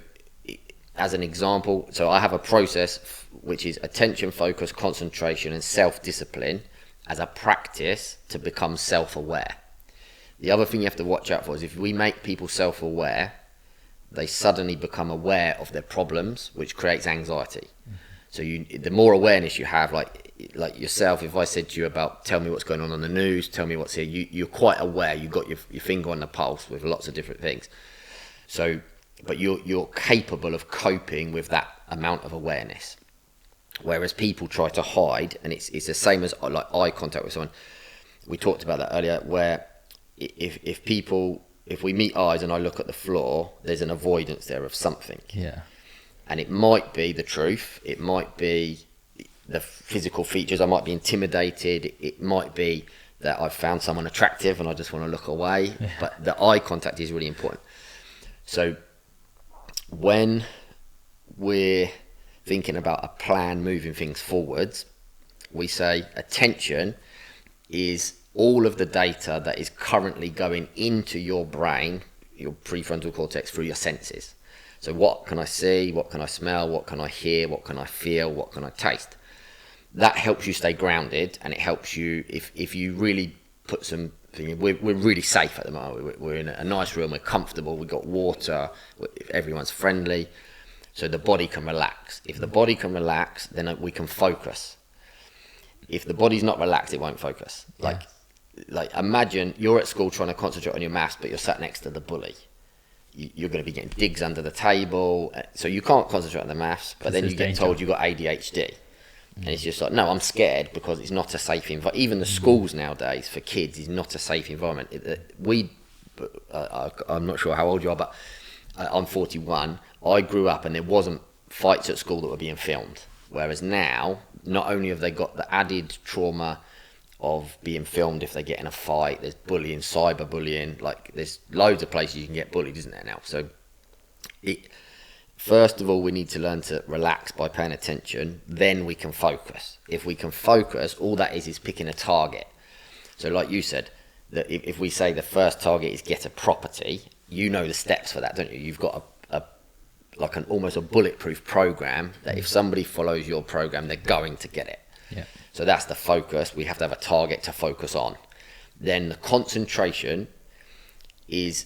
as an example, so I have a process which is attention, focus, concentration, and self-discipline as a practice to become self-aware. The other thing you have to watch out for is, if we make people self-aware, they suddenly become aware of their problems, which creates anxiety. So the more awareness you have, like yourself, if I said to you about, tell me what's going on the news, tell me what's here, you're quite aware. You've got your finger on the pulse with lots of different things. So, but you're capable of coping with that amount of awareness. Whereas people try to hide, and it's the same as like eye contact with someone. We talked about that earlier, where if we meet eyes and I look at the floor, there's an avoidance there of something. Yeah. And it might be the truth, it might be the physical features, I might be intimidated, it might be that I've found someone attractive and I just want to look away. Yeah. But the eye contact is really important. So when we're thinking about a plan moving things forwards, we say attention is all of the data that is currently going into your brain, your prefrontal cortex, through your senses. So what can I see, what can I smell, what can I hear, what can I feel, what can I taste? That helps you stay grounded, and it helps you if you really put some thing. We're really safe at the moment. We're in a nice room, we're comfortable, we've got water, everyone's friendly. So the body can relax. If the body can relax, then we can focus. If the body's not relaxed, it won't focus. Yeah. Like imagine you're at school trying to concentrate on your maths, but you're sat next to the bully. You're going to be getting digs under the table, so you can't concentrate on the maths. But then you get told you've got ADHD, and it's just like, no, I'm scared because it's not a safe environment. Even the schools nowadays for kids is not a safe environment. I'm not sure how old you are, but I'm 41. I grew up and there wasn't fights at school that were being filmed. Whereas now, not only have they got the added trauma of being filmed if they get in a fight, there's bullying, cyberbullying, like there's loads of places you can get bullied, isn't there now? So first of all, we need to learn to relax by paying attention, then we can focus. If we can focus, all that is picking a target. So like you said, that if we say the first target is get a property, you know the steps for that, don't you? You've got almost a bulletproof program that if somebody follows your program, they're going to get it. Yeah. So that's the focus. We have to have a target to focus on. Then the concentration is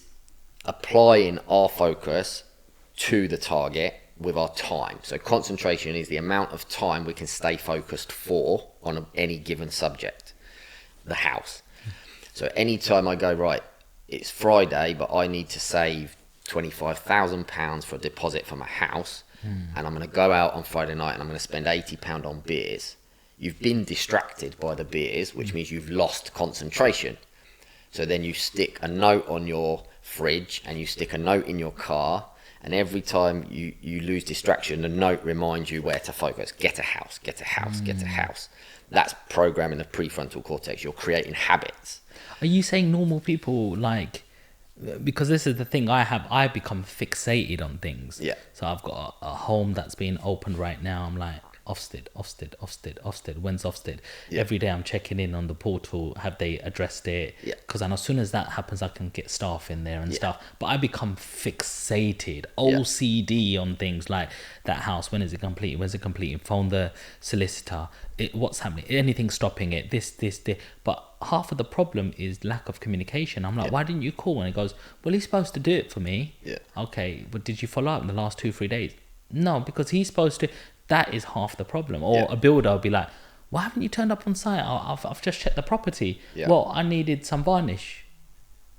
applying our focus to the target with our time. So concentration is the amount of time we can stay focused for on any given subject. The house. So anytime I go, right, it's Friday, but I need to save £25,000 for a deposit for my house, and I'm going to go out on Friday night and I'm going to spend £80 on beers. You've been distracted by the beers, which means you've lost concentration. So then you stick a note on your fridge and you stick a note in your car, and every time you lose distraction, the note reminds you where to focus. Get a house, get a house, get a house. That's programming the prefrontal cortex. You're creating habits. Are you saying normal people, like, because this is the thing I become fixated on things. Yeah. So I've got a home that's being opened right now. I'm like, Ofsted. When's Ofsted? Yeah. Every day I'm checking in on the portal. Have they addressed it? Yeah. Because I know as soon as that happens, I can get staff in there and stuff. But I become fixated, OCD on things like that house. When is it complete? When's it complete? Phone the solicitor. What's happening? Anything stopping it? This. But half of the problem is lack of communication. I'm like, why didn't you call? And he goes, well, he's supposed to do it for me. Yeah. Okay, but did you follow up in the last 2-3 days? No, because he's supposed to. That is half the problem. Or a builder will be like, why haven't you turned up on site? I've just checked the property. Yeah. Well, I needed some varnish.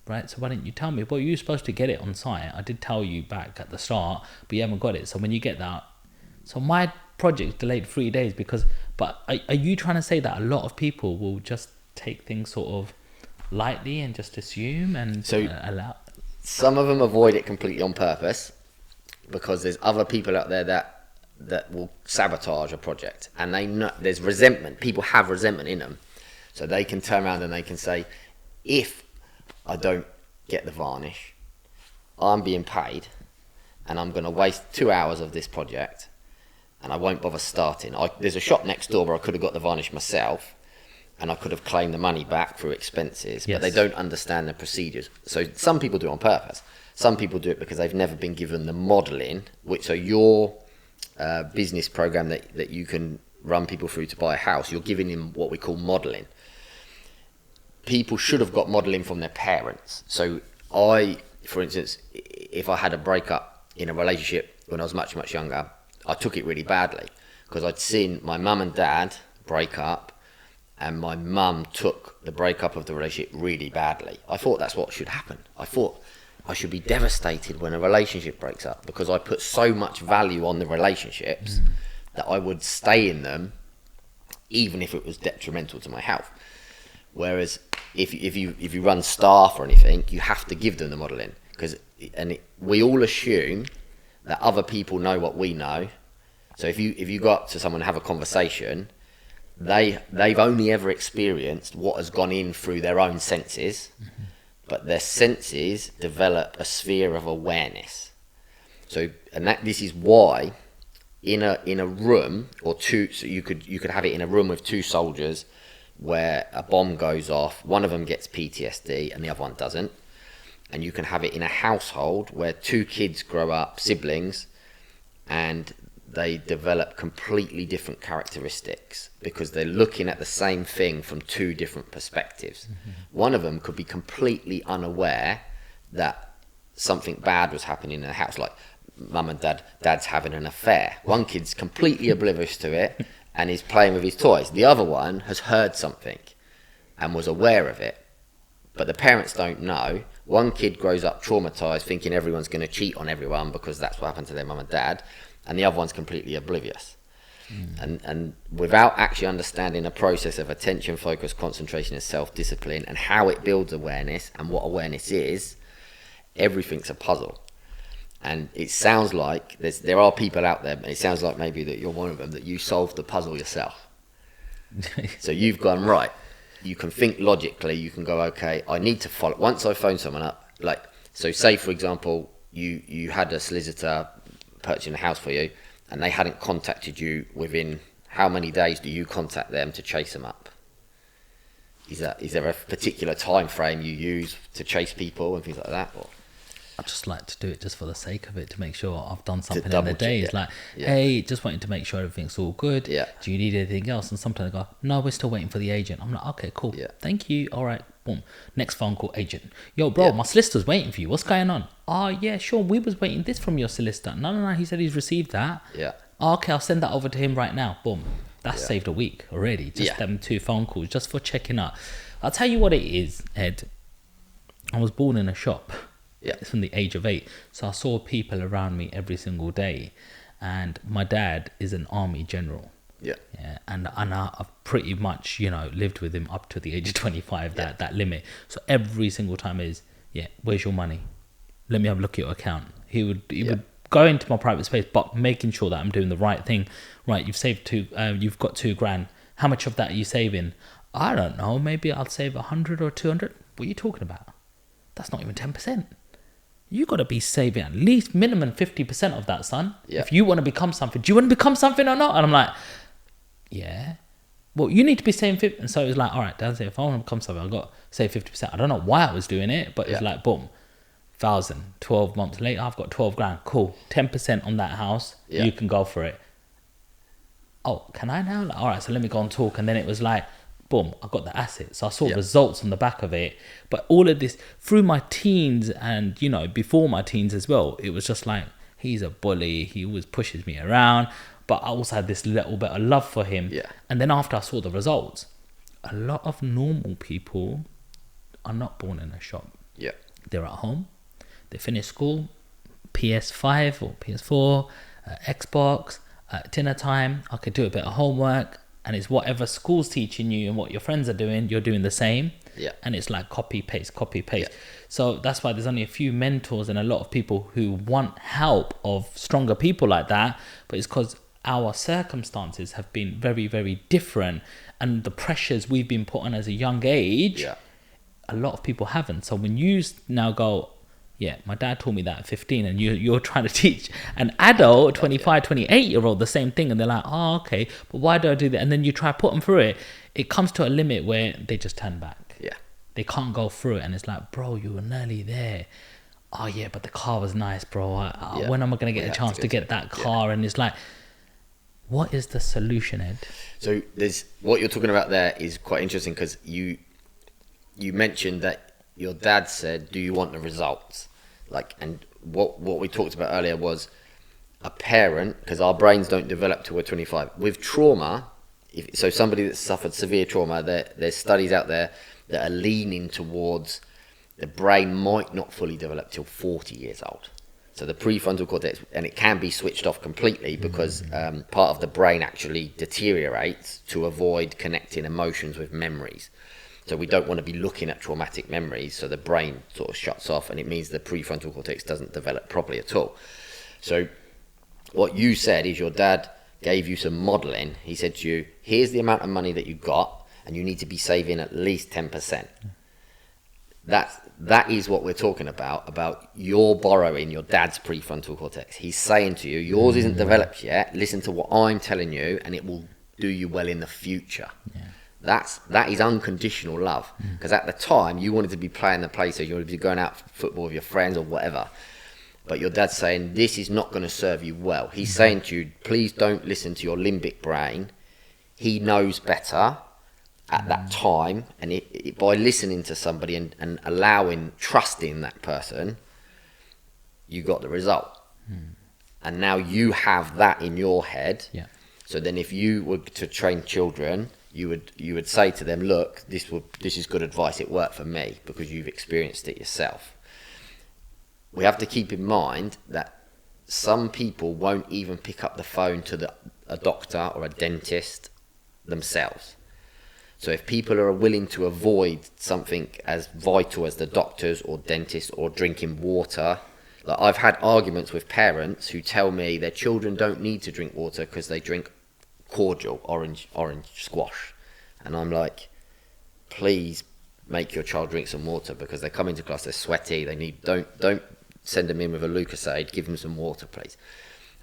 Right, so why didn't you tell me? Well, you were supposed to get it on site. I did tell you back at the start, but you haven't got it. So when you get that, so my project delayed 3 days because. But are you trying to say that a lot of people will just take things sort of lightly and just assume and allow? Some of them avoid it completely on purpose because there's other people out there that will sabotage a project, and they know there's resentment. People have resentment in them, so they can turn around and they can say, if I don't get the varnish, I'm being paid and I'm going to waste 2 hours of this project and I won't bother starting. There's a shop next door where I could have got the varnish myself and I could have claimed the money back through expenses, but they don't understand the procedures. So some people do it on purpose. Some people do it because they've never been given the modelling, so your business program that you can run people through to buy a house, you're giving them what we call modelling. People should have got modelling from their parents. So for instance, if I had a breakup in a relationship when I was much, much younger, I took it really badly because I'd seen my mum and dad break up, and my mum took the breakup of the relationship really badly. I thought that's what should happen. I thought I should be devastated when a relationship breaks up, because I put so much value on the relationships that I would stay in them even if it was detrimental to my health. Whereas if you run staff or anything, you have to give them the modelling, we all assume that other people know what we know. So if you go up to someone and have a conversation, they've only ever experienced what has gone in through their own senses, but their senses develop a sphere of awareness. So, this is why in a room or two, so you could have it in a room with two soldiers where a bomb goes off, one of them gets PTSD and the other one doesn't. And you can have it in a household where two kids grow up, siblings, and they develop completely different characteristics because they're looking at the same thing from two different perspectives. One of them could be completely unaware that something bad was happening in the house, like mum and dad's having an affair. One kid's completely oblivious to it and is playing with his toys. The other one has heard something and was aware of it, but the parents don't know. One kid grows up traumatized, thinking everyone's going to cheat on everyone because that's what happened to their mum and dad, and the other one's completely oblivious. And without actually understanding the process of attention, focus, concentration, and self-discipline, and how it builds awareness and what awareness is, everything's a puzzle. And it sounds like there are people out there, and it sounds like maybe that you're one of them, that you solved the puzzle yourself. So you've gone, right, you can think logically, you can go, okay, I need to follow. Once I phone someone up, like, so say for example, you had a solicitor purchasing a house for you, and they hadn't contacted you within how many days do you contact them to chase them up? Is there a particular time frame you use to chase people and things like that? Or? I just like to do it just for the sake of it, to make sure I've done something in the day. It's like, Yeah. hey, just wanting to make sure everything's all good. Yeah. Do you need anything else? And sometimes I go, no, we're still waiting for the agent. I'm like, okay, cool. Yeah. Thank you. All right. Boom. Next phone call, agent. Yo, bro, my solicitor's waiting for you. What's going on? Oh, yeah, sure. We was waiting this from your solicitor. No. He said he's received that. Yeah. Oh, okay, I'll send that over to him right now. Boom. That's saved a week already. Just them 2 phone calls just for checking up. I'll tell you what it is, Ed. I was born in a shop. Yeah. It's from the age of 8. So I saw people around me every single day. And my dad is an army general. Yeah. Yeah. And I've pretty much, lived with him up to the age of 25, that limit. So every single time is, where's your money? Let me have a look at your account. He would go into my private space, but making sure that I'm doing the right thing. Right, you've saved you've got $2,000. How much of that are you saving? I don't know. Maybe I'll save 100 or 200. What are you talking about? That's not even 10%. You got to be saving at least minimum 50% of that, son. Yeah. If you want to become something, do you want to become something or not? And I'm like, yeah. Well, you need to be saving 50%. And so it was like, all right, Dad said, if I want to become something, I've got to save 50%. I don't know why I was doing it, but it's like, boom, 1,000. 12 months later, I've got $12,000. Cool. 10% on that house. Yeah. You can go for it. Oh, can I now? Like, all right, so let me go and talk. And then it was like, boom, I got the asset. So I saw results on the back of it. But all of this through my teens and, before my teens as well, it was just like, he's a bully. He always pushes me around. But I also had this little bit of love for him. Yeah. And then after I saw the results, a lot of normal people are not born in a shop. Yeah. They're at home. They finish school, PS5 or PS4, Xbox, dinner time. I could do a bit of homework. And it's whatever school's teaching you and what your friends are doing, you're doing the same. Yeah. And it's like copy, paste. Yeah. So that's why there's only a few mentors and a lot of people who want help of stronger people like that. But it's because our circumstances have been very, very different. And the pressures we've been put on as a young age, a lot of people haven't. So when you now go, my dad taught me that at 15, and you're trying to teach an adult, 25, 28-year-old, the same thing, and they're like, oh, okay, but why do I do that? And then you try to put them through it. It comes to a limit where they just turn back. Yeah. They can't go through it, and it's like, bro, you were nearly there. Oh, yeah, but the car was nice, bro. When am I going to get a chance to get that car? And it's like, what is the solution, Ed? So what you're talking about there is quite interesting, because you mentioned that your dad said, do you want the results? And what we talked about earlier was a parent, because our brains don't develop till we're 25. With trauma, so somebody that's suffered severe trauma, there's studies out there that are leaning towards the brain might not fully develop till 40 years old. So the prefrontal cortex, and it can be switched off completely because part of the brain actually deteriorates to avoid connecting emotions with memories. So we don't want to be looking at traumatic memories, so the brain sort of shuts off, and it means the prefrontal cortex doesn't develop properly at all. So what you said is your dad gave you some modelling. He said to you, here's the amount of money that you got, and you need to be saving at least 10%. That is what we're talking about you're borrowing your dad's prefrontal cortex. He's saying to you, yours isn't developed yet. Listen to what I'm telling you, and it will do you well in the future. Yeah. That is unconditional love. Because at the time, you wanted to be playing the place, so you wanted to be going out for football with your friends or whatever. But your dad's saying, this is not going to serve you well. He's saying to you, please don't listen to your limbic brain. He knows better at that time. And by listening to somebody and trusting that person, you got the result. And now you have that in your head. Yeah. So then if you were to train children, you would say to them, look, this is good advice. It worked for me because you've experienced it yourself. We have to keep in mind that some people won't even pick up the phone to a doctor or a dentist themselves. So if people are willing to avoid something as vital as the doctors or dentists or drinking water, like I've had arguments with parents who tell me their children don't need to drink water because they drink cordial, orange squash. And I'm like, please make your child drink some water, because they come into class, they're sweaty, don't send them in with a Lucozade, give them some water, please.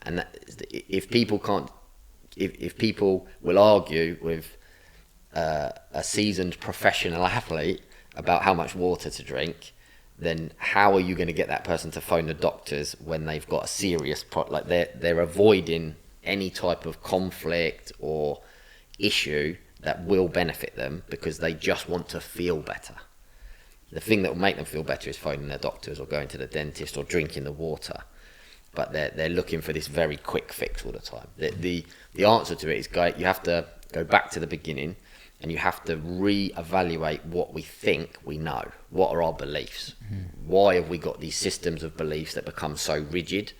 And if people will argue with a seasoned professional athlete about how much water to drink, then how are you going to get that person to phone the doctors when they've got a serious like they're avoiding any type of conflict or issue that will benefit them because they just want to feel better. The thing that will make them feel better is phoning their doctors or going to the dentist or drinking the water. But they're looking for this very quick fix all the time. The answer to it is you have to go back to the beginning, and you have to re-evaluate what we think we know. What are our beliefs? Why have we got these systems of beliefs that become so rigid?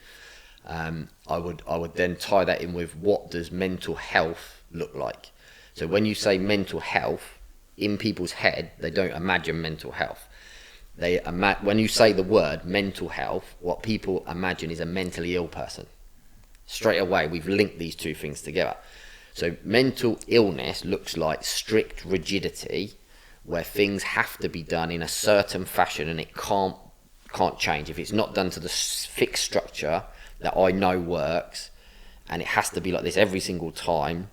I would then tie that in with, what does mental health look like? So when you say mental health, in people's head, they don't imagine mental health. When you say the word mental health, what people imagine is a mentally ill person. Straight away, we've linked these two things together. So mental illness looks like strict rigidity, where things have to be done in a certain fashion and it can't change. If it's not done to the fixed structure that I know works, and it has to be like this every single time,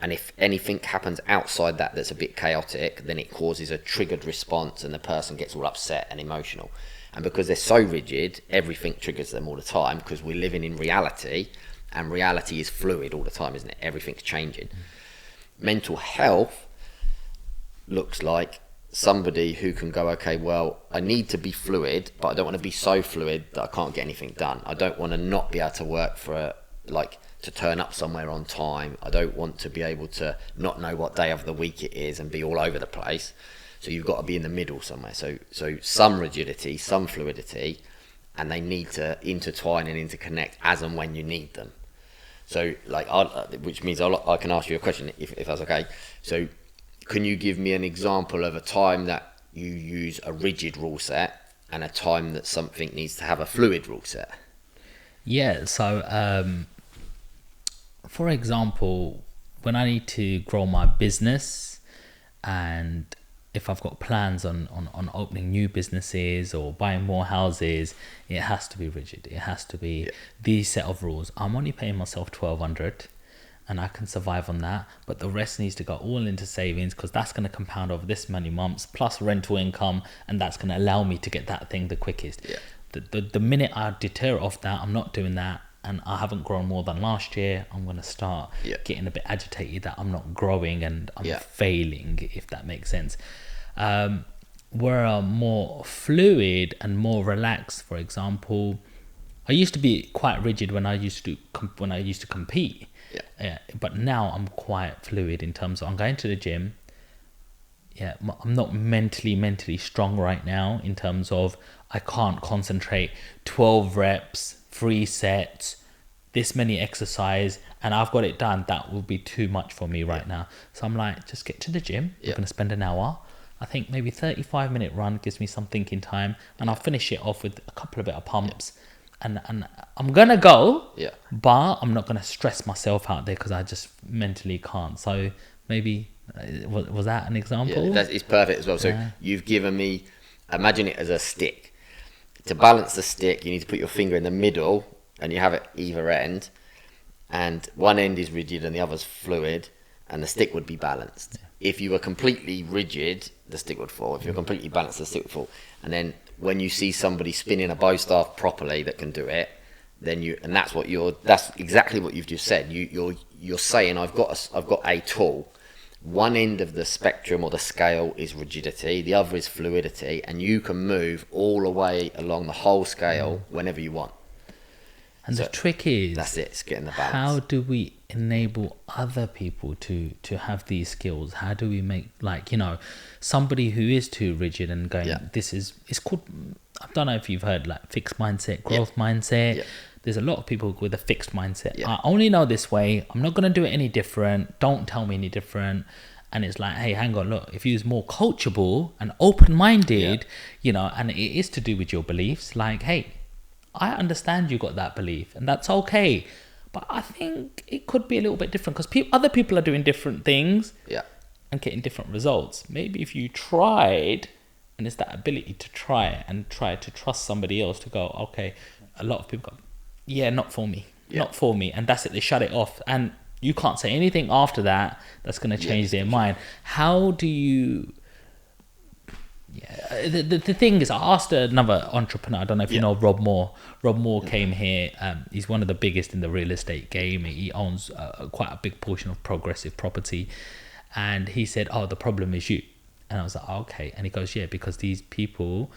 and if anything happens outside that that's a bit chaotic, then it causes a triggered response and the person gets all upset and emotional. And because they're so rigid, everything triggers them all the time, because we're living in reality, and reality is fluid all the time, isn't it? Everything's changing. Mental health looks like somebody who can go, okay, well, I need to be fluid, but I don't want to be so fluid that I can't get anything done. I don't want to not be able to work to turn up somewhere on time. I don't want to be able to not know what day of the week it is and be all over the place. So you've got to be in the middle somewhere. So some rigidity, some fluidity, and they need to intertwine and interconnect as and when you need them. So which means I can ask you a question if that's okay. So can you give me an example of a time that you use a rigid rule set and a time that something needs to have a fluid rule set? Yeah, so for example, when I need to grow my business, and if I've got plans on opening new businesses or buying more houses, it has to be rigid. It has to be these set of rules. I'm only paying myself $1,200 and I can survive on that, but the rest needs to go all into savings, because that's going to compound over this many months plus rental income, and that's going to allow me to get that thing the quickest. The minute I deter off that, I'm not doing that, and I haven't grown more than last year, I'm going to start getting a bit agitated that I'm not growing and I'm failing, if that makes sense. Where I'm more fluid and more relaxed, for example, I used to be quite rigid when I used to compete. Yeah. But now I'm quite fluid in terms of I'm going to the gym. Yeah, I'm not mentally strong right now in terms of I can't concentrate 12 reps, 3 sets, this many exercise, and I've got it done. That will be too much for me right now. So I'm like, just get to the gym. We're going to spend an hour. I think maybe 35-minute run gives me some thinking time, and I'll finish it off with a couple of bit of pumps. And I'm going to go, but I'm not going to stress myself out there because I just mentally can't. So maybe, was that an example? Yeah, it's perfect as well. So you've given me, imagine it as a stick. To balance the stick, you need to put your finger in the middle and you have it either end. And one end is rigid and the other's fluid, and the stick would be balanced. If you were completely rigid, the stick would fall. If you're completely balanced, the stick would fall. And then when you see somebody spinning a bow staff properly that can do it, then that's exactly what you've just said. You're saying I've got a tool. One end of the spectrum or the scale is rigidity, the other is fluidity, and you can move all the way along the whole scale whenever you want. And so the trick is, that's it, it's getting the balance. How do we enable other people to have these skills? How do we make, like, somebody who is too rigid and going, it's called, I don't know if you've heard, like, fixed mindset, growth mindset. Yeah. There's a lot of people with a fixed mindset. Yeah. I only know this way. I'm not going to do it any different. Don't tell me any different. And it's like, hey, hang on, look, if you're more coachable and open-minded, and it is to do with your beliefs, like, hey, I understand you got that belief and that's okay. But I think it could be a little bit different because other people are doing different things and getting different results. Maybe if you tried, and it's that ability to try to trust somebody else to go, okay, a lot of people go, not for me, not for me. And that's it, they shut it off. And you can't say anything after that that's going to change their mind. How do you... The thing is, I asked another entrepreneur, I don't know if you know Rob Moore. Rob Moore came here. He's one of the biggest in the real estate game. He owns quite a big portion of progressive property. And he said, the problem is you. And I was like, okay. And he goes, because these people,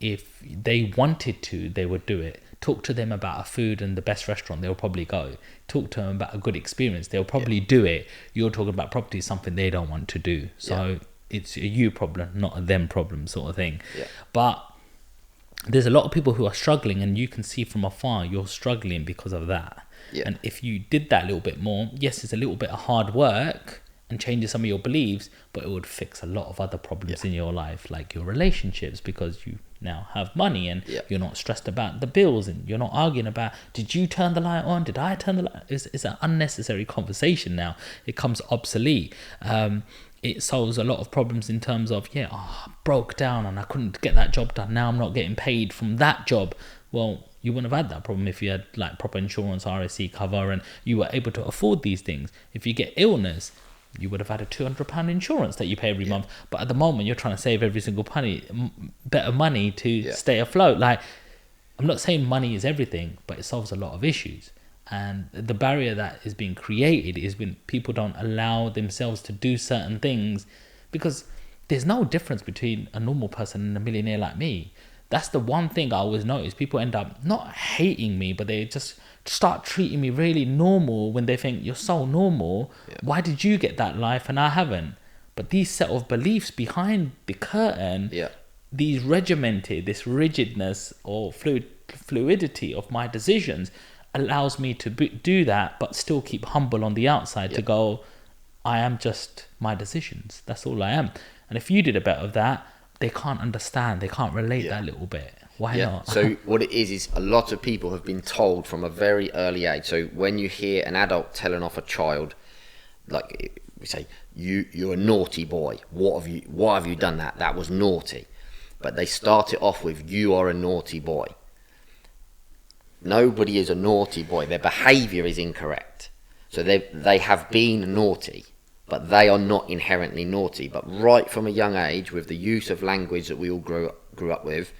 if they wanted to, they would do it. Talk to them about a food and the best restaurant, they'll probably go. Talk to them about a good experience, they'll probably do it. You're talking about property, something they don't want to do. So it's a you problem, not a them problem sort of thing. But there's a lot of people who are struggling, and you can see from afar you're struggling because of that. And if you did that a little bit more, yes, it's a little bit of hard work and changes some of your beliefs, but it would fix a lot of other problems in your life, like your relationships, because you now have money and you're not stressed about the bills, and you're not arguing about, did you turn the light on, did I turn the light? It's an unnecessary conversation now. It comes obsolete. It solves a lot of problems in terms of, I broke down and I couldn't get that job done. Now I'm not getting paid from that job. Well, you wouldn't have had that problem if you had like proper insurance, RSC cover, and you were able to afford these things. If you get illness, you would have had a £200 insurance that you pay every month. But at the moment, you're trying to save every single penny, better money to stay afloat. Like, I'm not saying money is everything, but it solves a lot of issues. And the barrier that is being created is when people don't allow themselves to do certain things, because there's no difference between a normal person and a millionaire like me. That's the one thing I always notice. People end up not hating me, but they just start treating me really normal when they think, you're so normal. Why did you get that life and I haven't? But these set of beliefs behind the curtain, these regimented, this rigidness or fluidity of my decisions allows me to do that, but still keep humble on the outside to go, I am just my decisions. That's all I am. And if you did a bit of that, they can't understand. They can't relate that little bit. Why not? So what it is a lot of people have been told from a very early age. So when you hear an adult telling off a child, like we say, you're a naughty boy. Why have you done that? That was naughty. But they start it off with, you are a naughty boy. Nobody is a naughty boy. Their behaviour is incorrect. So they have been naughty, but they are not inherently naughty. But right from a young age, with the use of language that we all grew up with,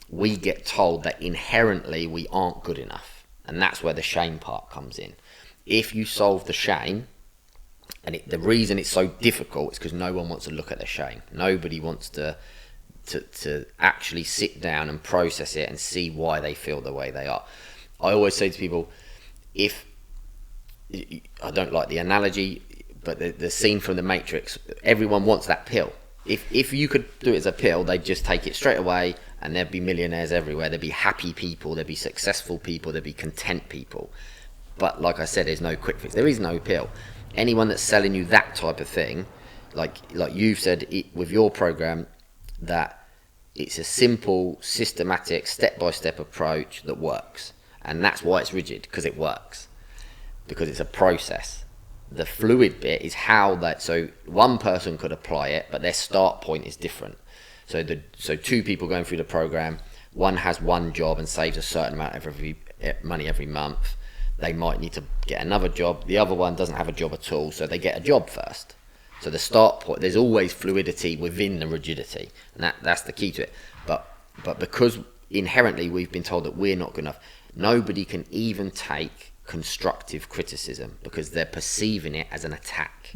we get told that inherently we aren't good enough. And that's where the shame part comes in. If you solve the shame, and the reason it's so difficult is because no one wants to look at the shame. Nobody wants to to actually sit down and process it and see why they feel the way they are. I always say to people, if I don't like the analogy, but the scene from The Matrix, everyone wants that pill. If you could do it as a pill, they'd just take it straight away, and there'd be millionaires everywhere. There'd be happy people, there'd be successful people, there'd be content people. But like I said, there's no quick fix. There is no pill. Anyone that's selling you that type of thing, like you've said with your program, that it's a simple, systematic, step-by-step approach that works. And that's why it's rigid, because it works. Because it's a process. The fluid bit is how that, so one person could apply it, but their start point is different. So two people going through the program, one has one job and saves a certain amount of money every month. They might need to get another job. The other one doesn't have a job at all, so they get a job first. So the start point, there's always fluidity within the rigidity, and that's the key to it. But because inherently we've been told that we're not good enough, nobody can even take constructive criticism because they're perceiving it as an attack.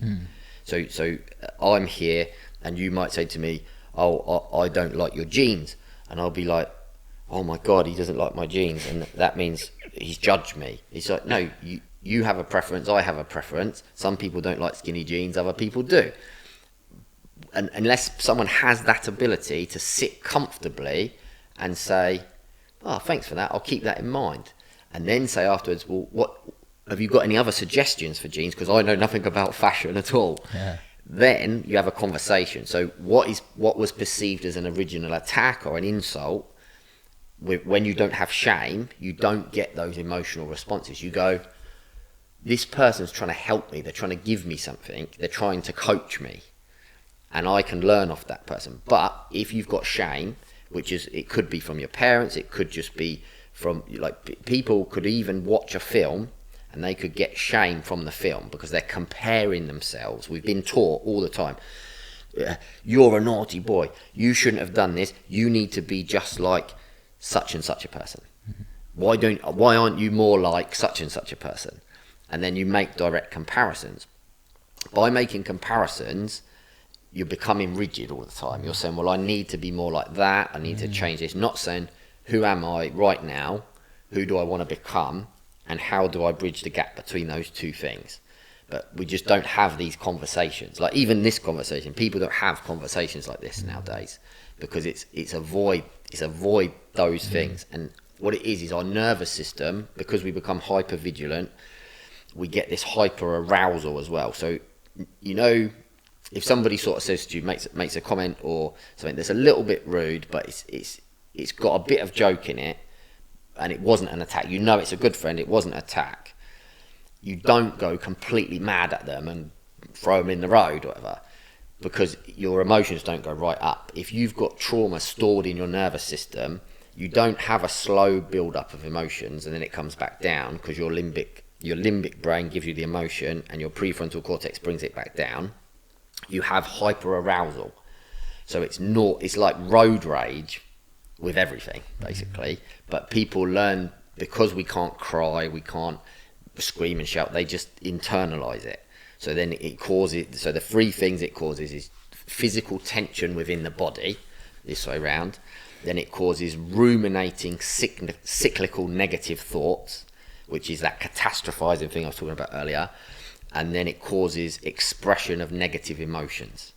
So I'm here, and you might say to me, "Oh, I don't like your jeans," and I'll be like, "Oh my God, he doesn't like my jeans," and that means he's judged me. He's like, "No, you have a preference, I have a preference. Some people don't like skinny jeans, other people do." And unless someone has that ability to sit comfortably and say, "Oh, thanks for that, I'll keep that in mind," and then say afterwards, "Well, what have you got any other suggestions for jeans? Because I know nothing about fashion at all." Yeah. Then you have a conversation. So what was perceived as an original attack or an insult, when you don't have shame, you don't get those emotional responses. You go, "This person's trying to help me, they're trying to give me something, they're trying to coach me, and I can learn off that person." But if you've got shame, which is, it could be from your parents, it could just be from, like, people could even watch a film and they could get shame from the film because they're comparing themselves. We've been taught all the time, "You're a naughty boy, you shouldn't have done this, you need to be just like such and such a person. Why aren't you more like such and such a person?" And then you make direct comparisons. By making comparisons, you're becoming rigid all the time. You're saying, "Well, I need to be more like that, I need to change this." Not saying, "Who am I right now? Who do I want to become? And how do I bridge the gap between those two things?" But we just don't have these conversations. Like even this conversation, people don't have conversations like this nowadays because it's avoid those things. And what it is our nervous system, because we become hyper vigilant, we get this hyper arousal as well. So, you know, if somebody sort of says to you, makes a comment or something that's a little bit rude, but it's got a bit of joke in it, and it wasn't an attack, you know it's a good friend, it wasn't an attack, you don't go completely mad at them and throw them in the road or whatever, because your emotions don't go right up. If you've got trauma stored in your nervous system, you don't have a slow build up of emotions and then it comes back down, because your limbic brain gives you the emotion and your prefrontal cortex brings it back down. You have hyper arousal. So it's like road rage with everything, basically. But people learn, because we can't cry, we can't scream and shout, they just internalize it. So then it causes, so the three things it causes is physical tension within the body, this way around. Then it causes ruminating cyclical negative thoughts, which is that catastrophizing thing I was talking about earlier. And then it causes expression of negative emotions.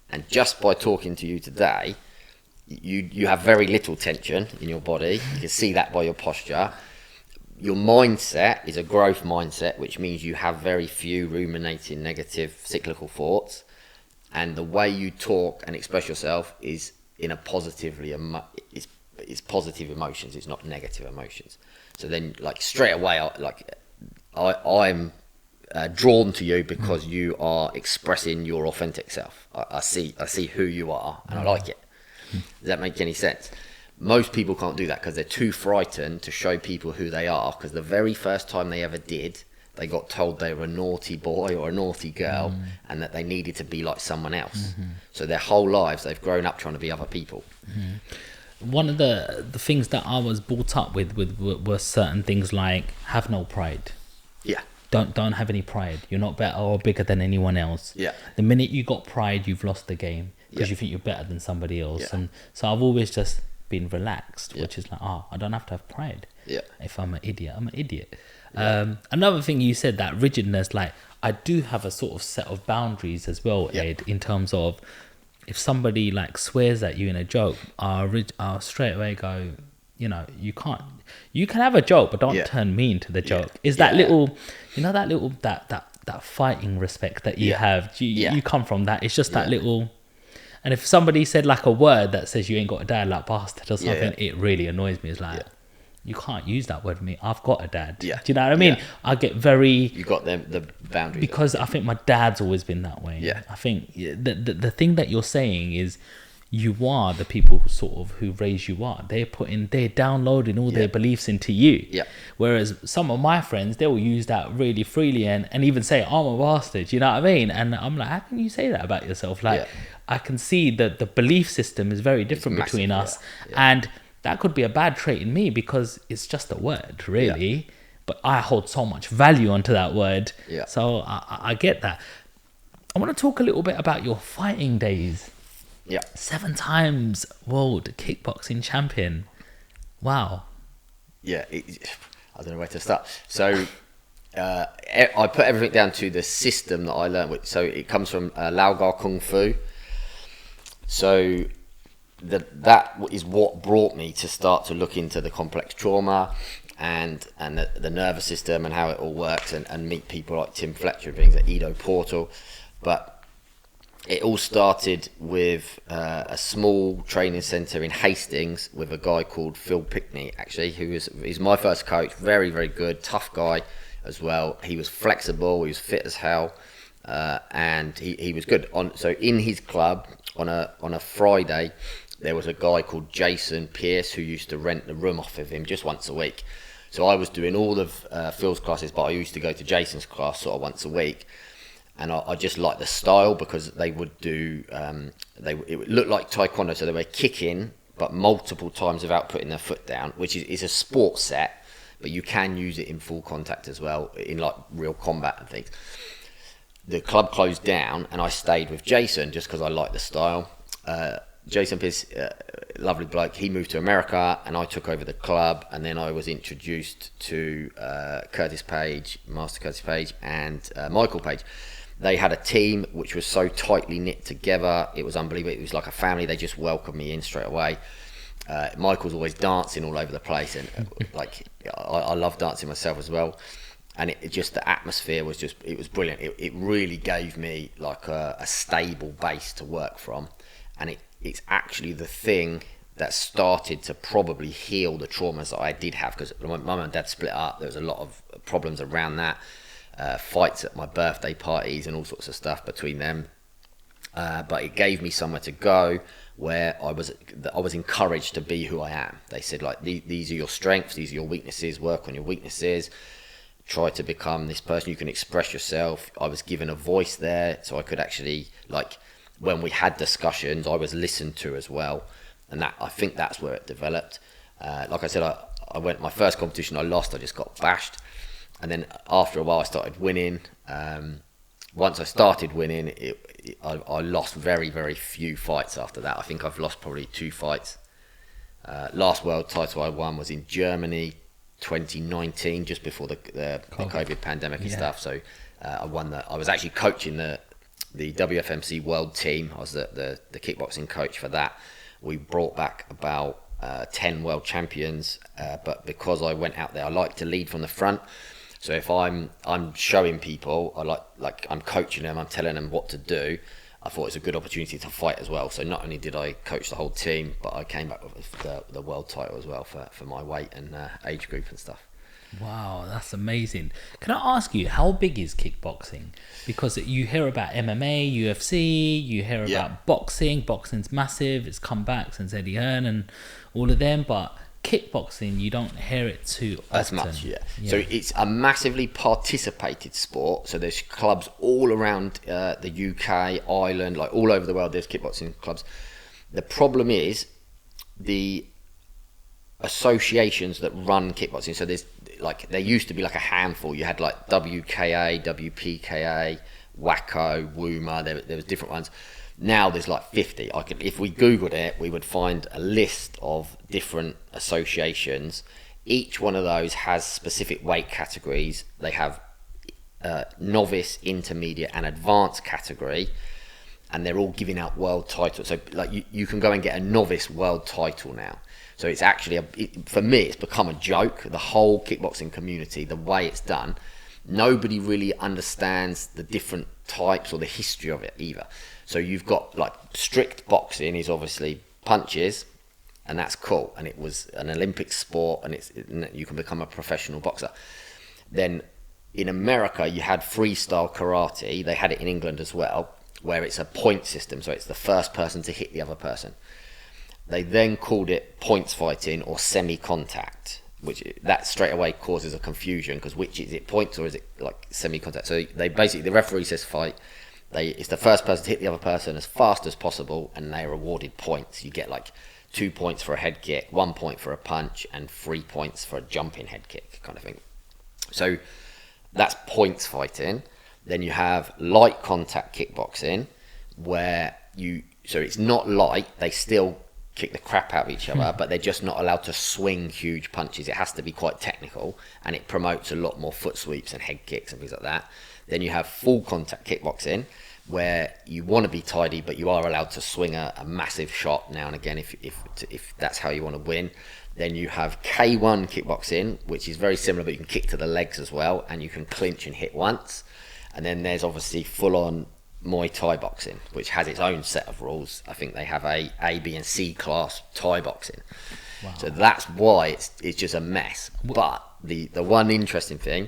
And just by talking to you today, you have very little tension in your body. You can see that by your posture. Your mindset is a growth mindset, which means you have very few ruminating negative cyclical thoughts. And the way you talk and express yourself is in a it's positive emotions. It's not negative emotions. So then, like, straight away, I'm drawn to you because you are expressing your authentic self. I see who you are, and I like it. Does that make any sense? Most people can't do that because they're too frightened to show people who they are, because the very first time they ever did, they got told they were a naughty boy or a naughty girl, and that they needed to be like someone else. So their whole lives they've grown up trying to be other people. One of the things that I was brought up with were certain things like have no pride. Yeah. Don't have any pride. You're not better or bigger than anyone else. Yeah. The minute you got pride, you've lost the game. because you think you're better than somebody else. Yeah. And so I've always just been relaxed, Yeah. which is like, I don't have to have pride. Yeah. If I'm an idiot, I'm an idiot. Another thing you said, that rigidness, like I do have a sort of set of boundaries as well, Yeah. Ed, in terms of if somebody like swears at you in a joke, I'll straight away go, you know, you can have a joke, but don't Yeah. turn mean to the joke. Yeah. Is that Yeah. little, you know, that fighting respect that you Yeah. have, you come from that. It's just that Yeah. little. And if somebody said like a word that says you ain't got a dad, like bastard or Yeah, something, it really annoys me. It's like, Yeah. you can't use that word with me. I've got a dad. Yeah. Do you know what I mean? Yeah. I get very, You got the boundaries. because I think my dad's always been that way. Yeah. I think the thing that you're saying is you are the people who raise you are. They're downloading all their beliefs into you. Yeah. Whereas some of my friends, they will use that really freely and even say, I'm a bastard. You know what I mean? And I'm like, how can you say that about yourself? Like, Yeah. I can see that the belief system is very different massive, between us. yeah. And that could be a bad trait in me because it's just a word, really. But I hold so much value onto that word. Yeah. So I get that. I want to talk a little bit about your fighting days. Yeah. 7 times world kickboxing champion. Wow. Yeah. I don't know where to start. So I put everything down to the system that I learned. So it comes from Laogar Kung Fu. So that is what brought me to start to look into the complex trauma and the nervous system and how it all works, and meet people like Tim Fletcher, things at Edo Portal. But it all started with a small training centre in Hastings with a guy called Phil Pickney, actually, he's my first coach. Very, very good, tough guy as well. He was flexible, he was fit as hell, and he was good. So in his club on a Friday, there was a guy called Jason Pierce who used to rent the room off of him just once a week. So I was doing all of Phil's classes, but I used to go to Jason's class sort of once a week. And I just liked the style because they would do, it would look like taekwondo, so they were kicking, but multiple times without putting their foot down, which is a sport set, but you can use it in full contact as well, in like real combat and things. The club closed down, and I stayed with Jason just because I liked the style. Jason Pierce, lovely bloke, he moved to America, and I took over the club, and then I was introduced to Curtis Page, Master Curtis Page, and Michael Page. They had a team which was so tightly knit together, it was unbelievable. It was like a family. They just welcomed me in straight away. Michael's always dancing all over the place, and like I love dancing myself as well. And it just, the atmosphere was just, it was brilliant. It really gave me like a stable base to work from, and it's actually the thing that started to probably heal the traumas that I did have, because my mum and dad split up. There was a lot of problems around that. Fights at my birthday parties and all sorts of stuff between them, but it gave me somewhere to go where I was encouraged to be who I am. They said, like, these are your strengths, these are your weaknesses, work on your weaknesses, try to become this person, you can express yourself. I was given a voice there, so I could actually, like, when we had discussions, I was listened to as well, and that, I think that's where it developed. Like I said, I went, my first competition I lost, I just got bashed. And then after a while, I started winning. Once I started winning, I lost very, very few fights after that. I think I've lost probably 2 fights. Last world title I won was in Germany, 2019, just before the COVID pandemic and stuff. So I won that. I was actually coaching the WFMC world team. I was the kickboxing coach for that. We brought back about 10 world champions, but because I went out there, I like to lead from the front. So if I'm showing people, I like I'm coaching them, I'm telling them what to do, I thought it's a good opportunity to fight as well. So not only did I coach the whole team, but I came back with the world title as well for my weight and age group and stuff. Wow, that's amazing. Can I ask you, how big is kickboxing? Because you hear about MMA, UFC, you hear about boxing. Boxing's massive. It's come back since Eddie Hearn and all of them. But kickboxing, you don't hear it too often. As much, yeah. So it's a massively participated sport. So there's clubs all around the UK, Ireland, like all over the world. There's kickboxing clubs. The problem is the associations that run kickboxing. So there used to be like a handful. You had like WKA, WPKA, Wacko, Wuma. There was different ones. Now there's like 50. If we Googled it, we would find a list of different associations. Each one of those has specific weight categories. They have novice, intermediate, and advanced category, and they're all giving out world titles. So like you can go and get a novice world title now. So it's actually for me, it's become a joke. The whole kickboxing community, the way it's done, nobody really understands the different types or the history of it either. So you've got like strict boxing is obviously punches, and that's cool, and it was an Olympic sport, and you can become a professional boxer. Then in America, you had freestyle karate. They had it in England as well, where it's a point system, so it's the first person to hit the other person. They then called it points fighting or semi-contact, which that straight away causes a confusion, because which is it, points or is it like semi-contact? So they basically, the referee says fight. It's the first person to hit the other person as fast as possible, and they are awarded points. You get like 2 points for a head kick, 1 point for a punch, and 3 points for a jumping head kick kind of thing. So that's points fighting. Then you have light contact kickboxing, where so it's not light, they still kick the crap out of each other, but they're just not allowed to swing huge punches. It has to be quite technical, and it promotes a lot more foot sweeps and head kicks and things like that. Then you have full contact kickboxing, where you want to be tidy, but you are allowed to swing a massive shot now and again if that's how you want to win. Then you have K1 kickboxing, which is very similar, but you can kick to the legs as well, and you can clinch and hit once. And then there's obviously full-on Muay Thai boxing, which has its own set of rules. I think they have A, B, and C class Thai boxing. Wow. So that's why it's just a mess. But the one interesting thing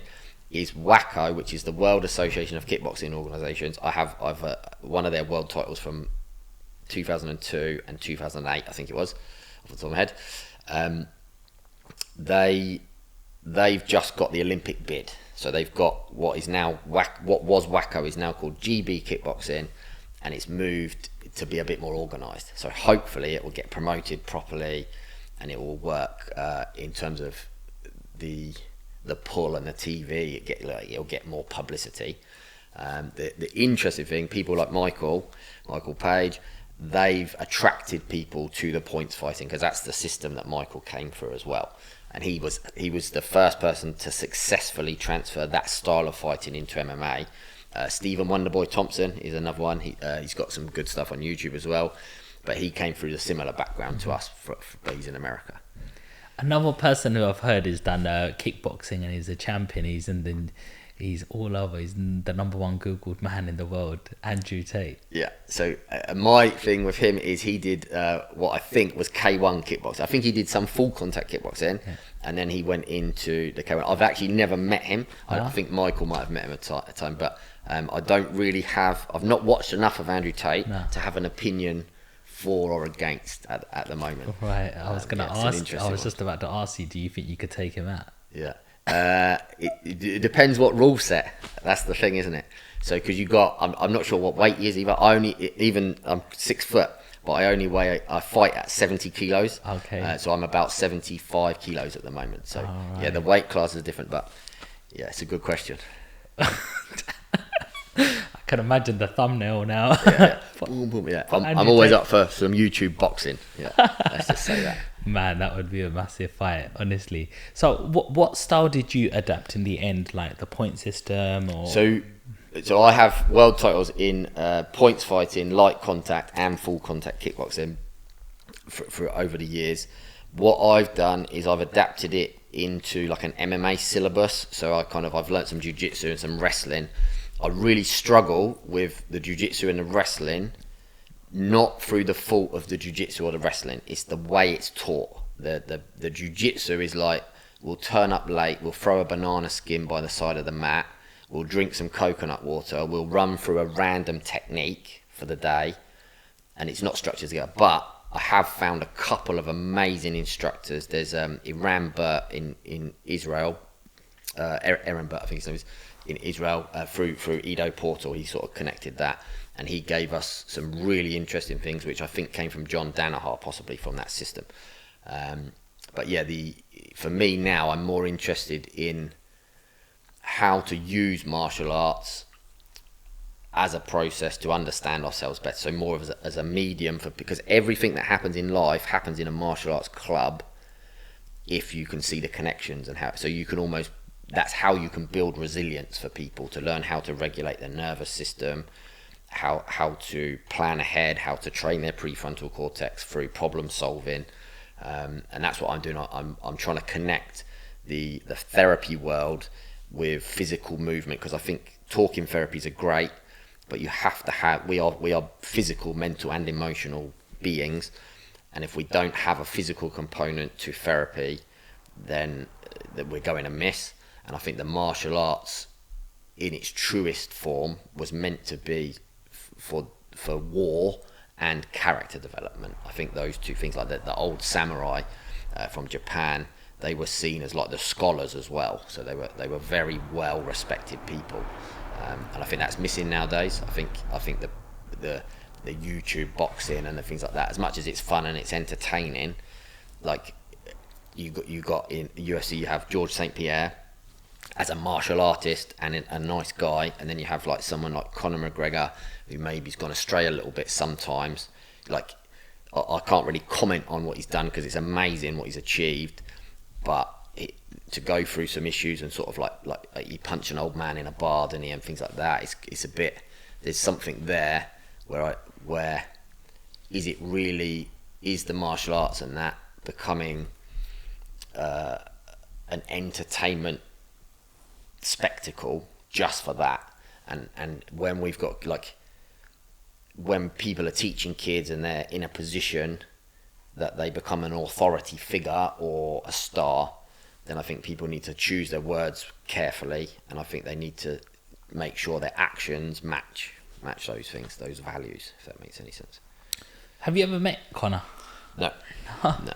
is WACO, which is the World Association of Kickboxing Organisations. I've one of their world titles from 2002 and 2008, I think it was, off the top of my head. They've just got the Olympic bid. So they've got what was WACO is now called GB Kickboxing, and it's moved to be a bit more organised. So hopefully it will get promoted properly, and it will work in terms of the pull and the TV. It'll get more publicity. The interesting thing, people like Michael Page, they've attracted people to the points fighting, because that's the system that Michael came through as well. And he was the first person to successfully transfer that style of fighting into MMA. Stephen Wonderboy Thompson is another one. He's got some good stuff on YouTube as well, but he came through the similar background to us, but he's in America. Another person who I've heard has done kickboxing, and he's a champion. He's all over. He's the number one Googled man in the world, Andrew Tate. Yeah. So my thing with him is he did what I think was K1 kickboxing. I think he did some full contact kickboxing, and then he went into the K1. I've actually never met him. I think Michael might have met him at a time, but I don't really have. I've not watched enough of Andrew Tate to have an opinion for or against at the moment. Right. I was going to ask. I was just about to ask you. Do you think you could take him out? Yeah. It depends what rule set. That's the thing, isn't it? So because you got, I'm not sure what weight he is either. I'm 6 foot, but I fight at 70 kilos. Okay. So I'm about 75 kilos at the moment. So yeah, the weight class is different, but yeah, it's a good question. I can imagine the thumbnail now. Yeah. I'm always up for some YouTube boxing. Yeah, let's just say that. Man, that would be a massive fight, honestly. So what style did you adapt in the end, like the point system? Or So I have world titles in points fighting, light contact, and full contact kickboxing for over the years. What I've done is I've adapted it into like an MMA syllabus. So I've learnt some jiu-jitsu and some wrestling. I really struggle with the jiu-jitsu and the wrestling, not through the fault of the jiu-jitsu or the wrestling. It's the way it's taught. The jiu-jitsu is like, we'll turn up late, we'll throw a banana skin by the side of the mat, we'll drink some coconut water, we'll run through a random technique for the day, and it's not structured together. But I have found a couple of amazing instructors. There's Iran Burt in Israel, Aaron Burt, I think his name is, in Israel, through Edo Portal. He sort of connected that, and he gave us some really interesting things, which I think came from John Danaher, possibly from that system. But yeah, for me now, I'm more interested in how to use martial arts as a process to understand ourselves better. So more of as a medium for, because everything that happens in life happens in a martial arts club if you can see the connections and how, so you can almost, that's how you can build resilience for people, to learn how to regulate their nervous system, how to plan ahead, how to train their prefrontal cortex through problem solving. And that's what I'm doing. I'm trying to connect the therapy world with physical movement, because I think talking therapies are great, but you have to have, we are physical, mental and emotional beings, and if we don't have a physical component to therapy, then we're going amiss. And I think the martial arts in its truest form was meant to be for war and character development. I think those two things, like the old samurai from Japan, they were seen as like the scholars as well, so they were very well respected people, and I think that's missing nowadays. I think the YouTube boxing and the things like that, as much as it's fun and it's entertaining, like you got in UFC, you have George St. Pierre as a martial artist and a nice guy, and then you have like someone like Conor McGregor, who maybe's gone astray a little bit sometimes. Like I can't really comment on what he's done because it's amazing what he's achieved, but to go through some issues and sort of like he punched an old man in a bar, didn't he, and things like that, it's a bit, there's something there where is it really, is the martial arts and that becoming an entertainment spectacle just for that? And when we've got, like, when people are teaching kids and they're in a position that they become an authority figure or a star, then I think people need to choose their words carefully, and I think they need to make sure their actions match those things, those values, if that makes any sense. Have you ever met Conor? No. No.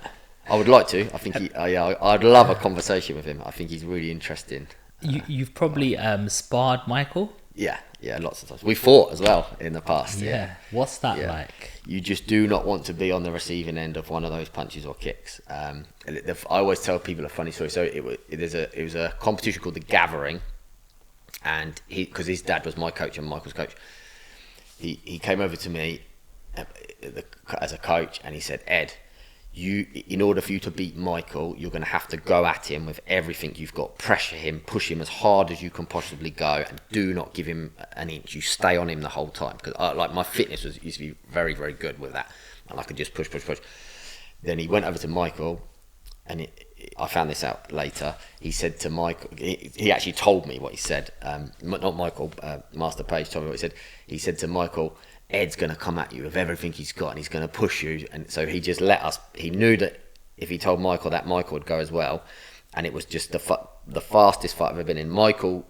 I would like to. I think I'd love a conversation with him. I think he's really interesting. You've probably sparred Michael? Yeah, lots of times. We fought as well in the past. Yeah. What's that like? You just do not want to be on the receiving end of one of those punches or kicks. I always tell people a funny story. So it was a competition called the Gathering, and because his dad was my coach and Michael's coach, he came over to me as a coach, and he said, "Ed, in order for you to beat Michael, you're going to have to go at him with everything you've got. Pressure him, push him as hard as you can possibly go, and do not give him an inch. You stay on him the whole time." Because like my fitness used to be very, very good with that, and I could just push. Then he went over to Michael, and I found this out later. He said to Michael, he actually told me what he said. Not Michael, Master Page told me what he said. He said to Michael, "Ed's going to come at you with everything he's got, and he's going to push you." And so he just let us, he knew that if he told Michael that, Michael would go as well. And it was just the fastest fight I've ever been in. Michael,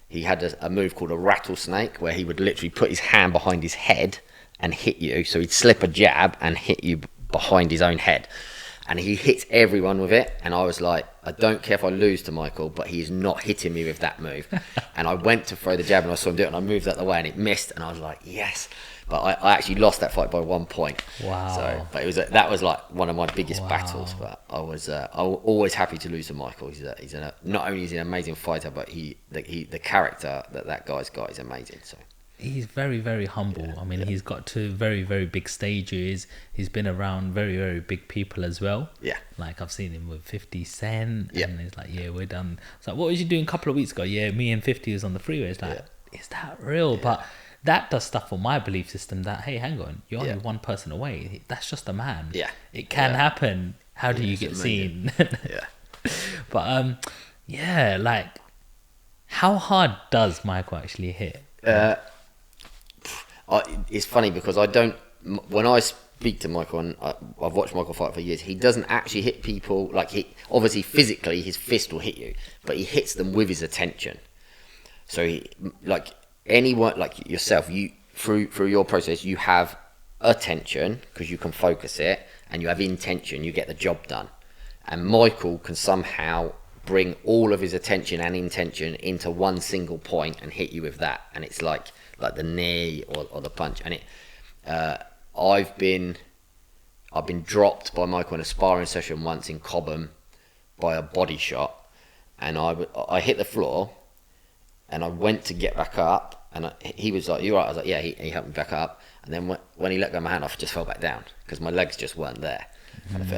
he had a move called a rattlesnake, where he would literally put his hand behind his head and hit you. So he'd slip a jab and hit you behind his own head. And he hits everyone with it. And I was like, I don't care if I lose to Michael, but he's not hitting me with that move. And I went to throw the jab, and I saw him do it, and I moved out the way, and it missed. And I was like, yes. But I actually lost that fight by 1 point. Wow. So, but that was like one of my biggest battles. But I was always happy to lose to Michael. Not only is he an amazing fighter, but the character that guy's got is amazing. So. He's very, very humble. Yeah, I mean, he's got to very, very big stages. He's been around very, very big people as well. Yeah. Like, I've seen him with 50 Cent. Yeah. And he's like, yeah, we're done. It's like, what was you doing a couple of weeks ago? Yeah, me and 50 was on the freeway. It's like, is that real? Yeah. But that does stuff for my belief system that, hey, hang on, you're only one person away. That's just a man. Yeah. It can happen. How do you get seen? Yeah. But, like, how hard does Michael actually hit? It's funny because when I speak to Michael, and I've watched Michael fight for years, he doesn't actually hit people, like, obviously physically his fist will hit you, but he hits them with his attention. So like anyone, like yourself, you through your process, you have attention because you can focus it, and you have intention, you get the job done. And Michael can somehow bring all of his attention and intention into one single point and hit you with that, and it's like the knee or the punch. And I've been dropped by Michael in a sparring session once in Cobham by a body shot, and I hit the floor, and I went to get back up, And he was like, "You all right?" I was like, "Yeah." He helped me back up, and then when he let go of my hand off, I just fell back down because my legs just weren't there.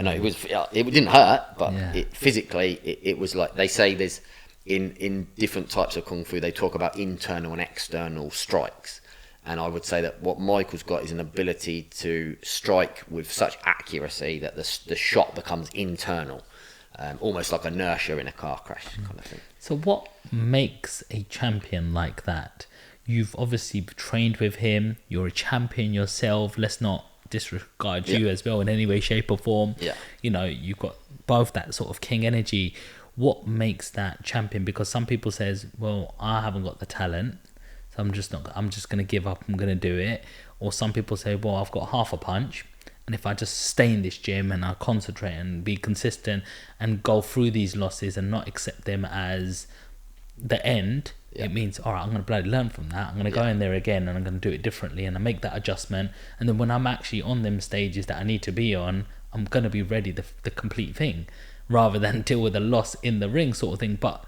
No, it didn't hurt, but physically, it was like they say there's in different types of kung fu, they talk about internal and external strikes. And I would say that what Michael's got is an ability to strike with such accuracy that the shot becomes internal, almost like inertia in a car crash kind of thing. So what makes a champion like that? You've obviously trained with him. You're a champion yourself. Let's not disregard you as well in any way, shape or form. Yeah. You know, you've got both that sort of king energy. What makes that champion? Because some people says, well, I haven't got the talent, so I'm just going to give up. I'm going to do it. Or some people say, well, I've got half a punch, and if I just stay in this gym and I concentrate and be consistent and go through these losses and not accept them as the end, it means, all right, I'm going to bloody learn from that. I'm going to go in there again and I'm going to do it differently, and I make that adjustment. And then when I'm actually on them stages that I need to be on, I'm going to be ready, the complete thing, rather than deal with a loss in the ring sort of thing. But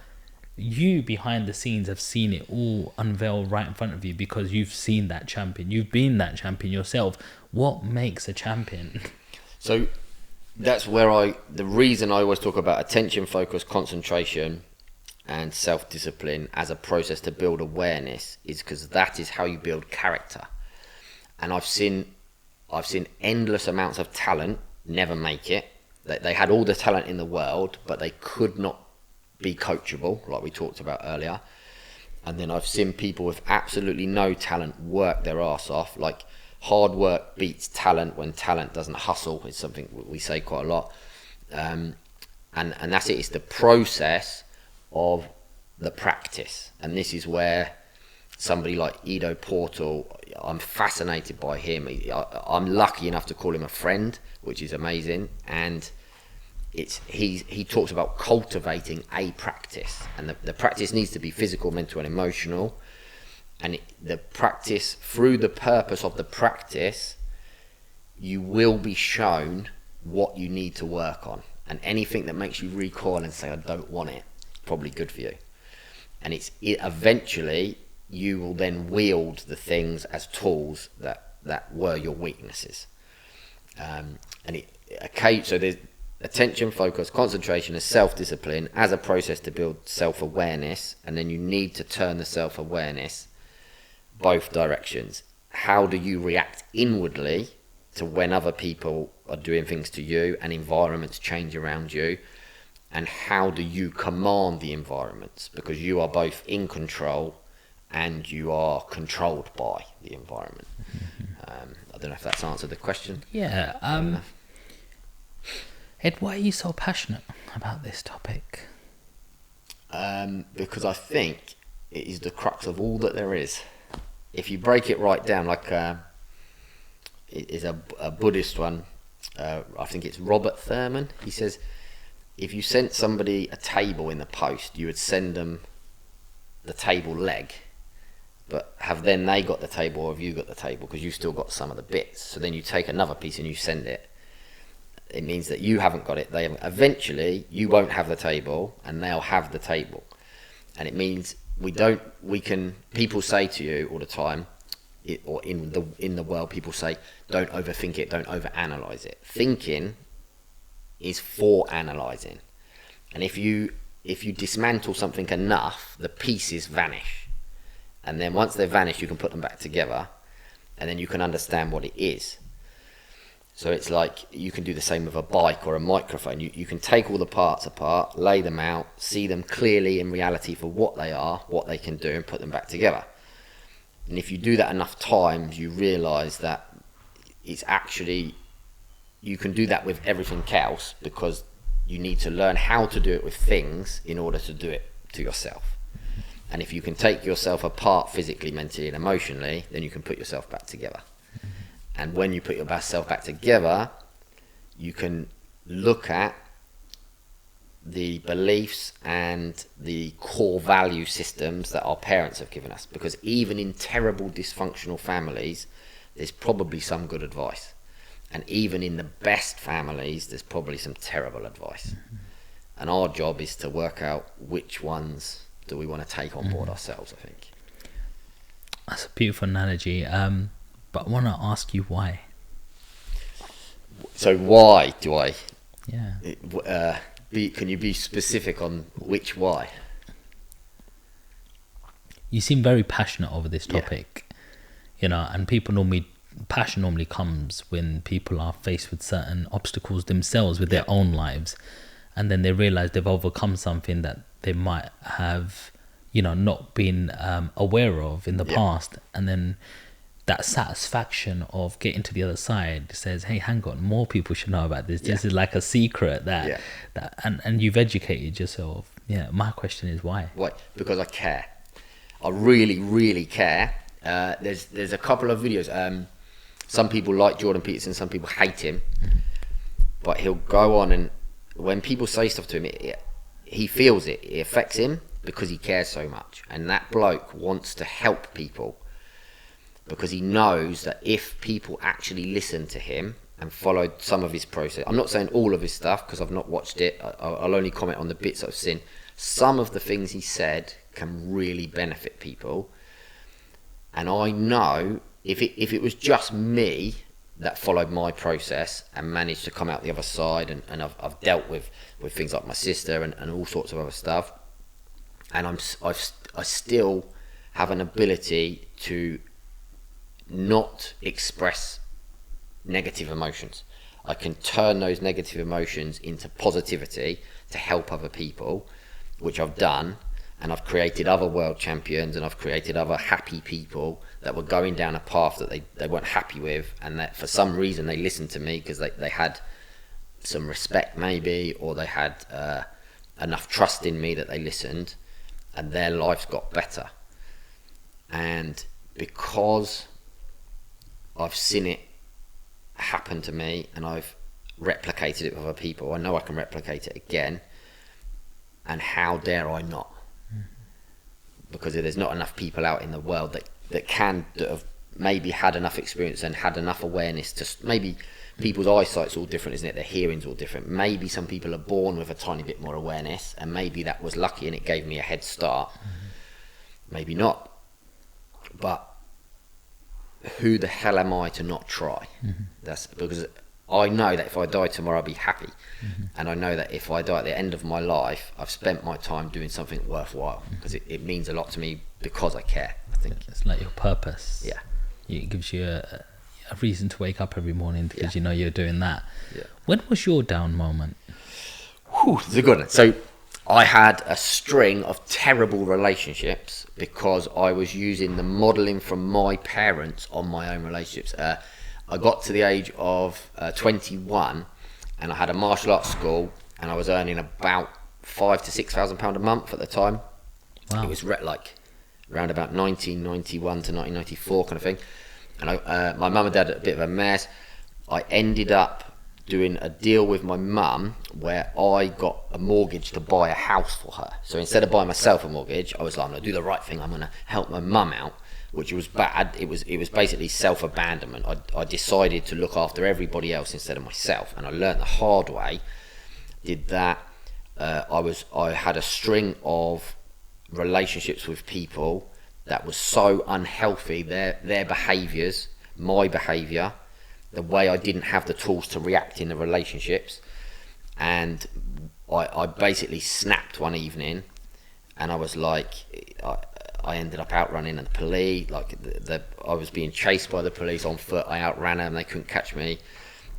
you behind the scenes have seen it all unveil right in front of you because you've seen that champion. You've been that champion yourself. What makes a champion? So that's where the reason I always talk about attention, focus, concentration and self-discipline as a process to build awareness is because that is how you build character. And I've seen endless amounts of talent never make it. They had all the talent in the world, but they could not be coachable, like we talked about earlier. And then I've seen people with absolutely no talent work their arse off. Like, hard work beats talent when talent doesn't hustle. It's something we say quite a lot. And that's it. It's the process of the practice. And this is where somebody like Ido Portal, I'm fascinated by him. I'm lucky enough to call him a friend, which is amazing. And he talks about cultivating a practice, and the practice needs to be physical, mental and emotional. And the practice, through the purpose of the practice, you will be shown what you need to work on, and anything that makes you recoil and say I don't want it, probably good for you. And eventually you will then wield the things as tools that were your weaknesses. So there's attention, focus, concentration, and self-discipline as a process to build self-awareness, and then you need to turn the self-awareness both directions. How do you react inwardly to when other people are doing things to you and environments change around you, and how do you command the environments, because you are both in control and you are controlled by the environment. I don't know if that's answered the question. Ed, why are you so passionate about this topic? Because I think it is the crux of all that there is. If you break it right down, like it is a Buddhist one, I think it's Robert Thurman. He says, if you sent somebody a table in the post, you would send them the table leg, but have then they got the table or have you got the table, because you still got some of the bits. So then you take another piece and you send it. It means that you haven't got it. They haven't. Eventually, you won't have the table, and they'll have the table. And it means people say to you all the time, or in the world, people say, don't overthink it, don't overanalyze it. Thinking is for analyzing, and if you dismantle something enough, the pieces vanish, and then once they vanish, you can put them back together, and then you can understand what it is. So it's like you can do the same with a bike or a microphone. You can take all the parts apart, lay them out, see them clearly in reality for what they are, what they can do, and put them back together. And if you do that enough times, you realise that it's actually, you can do that with everything else, because you need to learn how to do it with things in order to do it to yourself. And if you can take yourself apart physically, mentally and emotionally, then you can put yourself back together. And when you put yourself back together, you can look at the beliefs and the core value systems that our parents have given us. Because even in terrible dysfunctional families, there's probably some good advice. And even in the best families, there's probably some terrible advice. And our job is to work out which ones do we want to take on board ourselves, I think. That's a beautiful analogy. But I want to ask you why. So why do I? Yeah. Can you be specific on which why? You seem very passionate over this topic, you know, and passion normally comes when people are faced with certain obstacles themselves with their own lives, and then they realize they've overcome something that they might have, you know, not been aware of in the past, and then that satisfaction of getting to the other side says, hey, hang on, more people should know about this. This is like a secret that and you've educated yourself. My question is why? Because I care. I really, really care. There's a couple of videos. Some people like Jordan Peterson, some people hate him, but he'll go on, and when people say stuff to him, he feels it. It affects him because he cares so much, and that bloke wants to help people because he knows that if people actually listen to him and followed some of his process, I'm not saying all of his stuff because I've not watched it. I'll only comment on the bits I've seen. Some of the things he said can really benefit people, and I know if it was just me that followed my process and managed to come out the other side, and I've dealt with things like my sister and all sorts of other stuff, and I still have an ability to not express negative emotions. I can turn those negative emotions into positivity to help other people, which I've done, and I've created other world champions, and I've created other happy people that were going down a path that they weren't happy with, and that for some reason they listened to me because they had some respect maybe, or they had enough trust in me that they listened, and their lives got better. And because I've seen it happen to me and I've replicated it with other people, I know I can replicate it again, and how dare I not? Because there's not enough people out in the world that have maybe had enough experience and had enough awareness to, maybe people's eyesight's all different, isn't it? Their hearing's all different. Maybe some people are born with a tiny bit more awareness, and maybe that was lucky and it gave me a head start. Maybe not. But who the hell am I to not try? That's because I know that if I die tomorrow, I'll be happy. And I know that if I die at the end of my life, I've spent my time doing something worthwhile, because it means a lot to me because I care, I think. It's like your purpose. Yeah. It gives you a reason to wake up every morning because you know you're doing that. Yeah. When was your down moment? It's a good one. So I had a string of terrible relationships because I was using the modelling from my parents on my own relationships. I got to the age of 21 and I had a martial arts school, and I was earning about £5,000 to £6,000 a month at the time. Wow. It was like around about 1991 to 1994 kind of thing. And my mum and dad had a bit of a mess. I ended up doing a deal with my mum where I got a mortgage to buy a house for her. So instead of buying myself a mortgage, I was like, I'm going to do the right thing. I'm going to help my mum out, which was bad. It was basically self-abandonment. I decided to look after everybody else instead of myself, and I learnt the hard way. Did that. I had a string of relationships with people that was so unhealthy. Their behaviours, my behaviour, the way I didn't have the tools to react in the relationships, and I basically snapped one evening, and I was like, I ended up outrunning the police. Like I was being chased by the police on foot. I outran them; they couldn't catch me.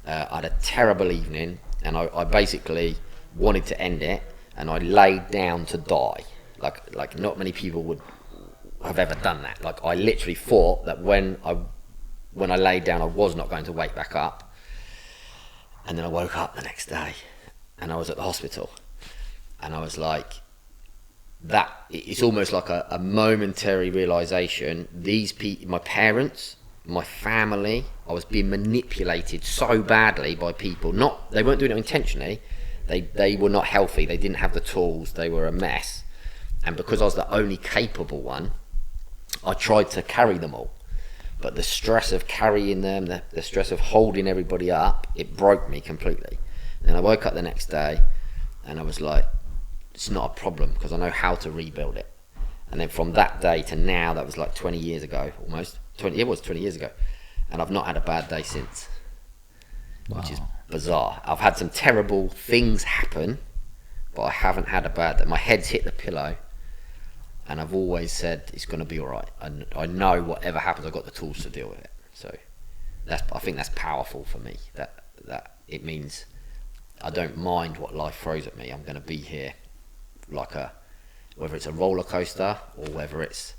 I had a terrible evening, and I basically wanted to end it, and I laid down to die. Like not many people would have ever done that. Like I literally thought that when I laid down, I was not going to wake back up. And then I woke up the next day, and I was at the hospital, and I was like, that it's almost like a momentary realization. These people, my parents, my family, I was being manipulated so badly by people. They weren't doing it intentionally. They were not healthy. They didn't have the tools. They were a mess. And because I was the only capable one, I tried to carry them all. But the stress of carrying them, the stress of holding everybody up, it broke me completely. And I woke up the next day, and I was like, it's not a problem because I know how to rebuild it. And then from that day to now, that was like 20 years ago, almost. It was 20 years ago. And I've not had a bad day since, which is bizarre. I've had some terrible things happen, but I haven't had a bad day. My head's hit the pillow, and I've always said it's going to be all right. And I know whatever happens, I've got the tools to deal with it. So I think that's powerful for me. That it means I don't mind what life throws at me. I'm going to be here, whether it's a roller coaster or whether it's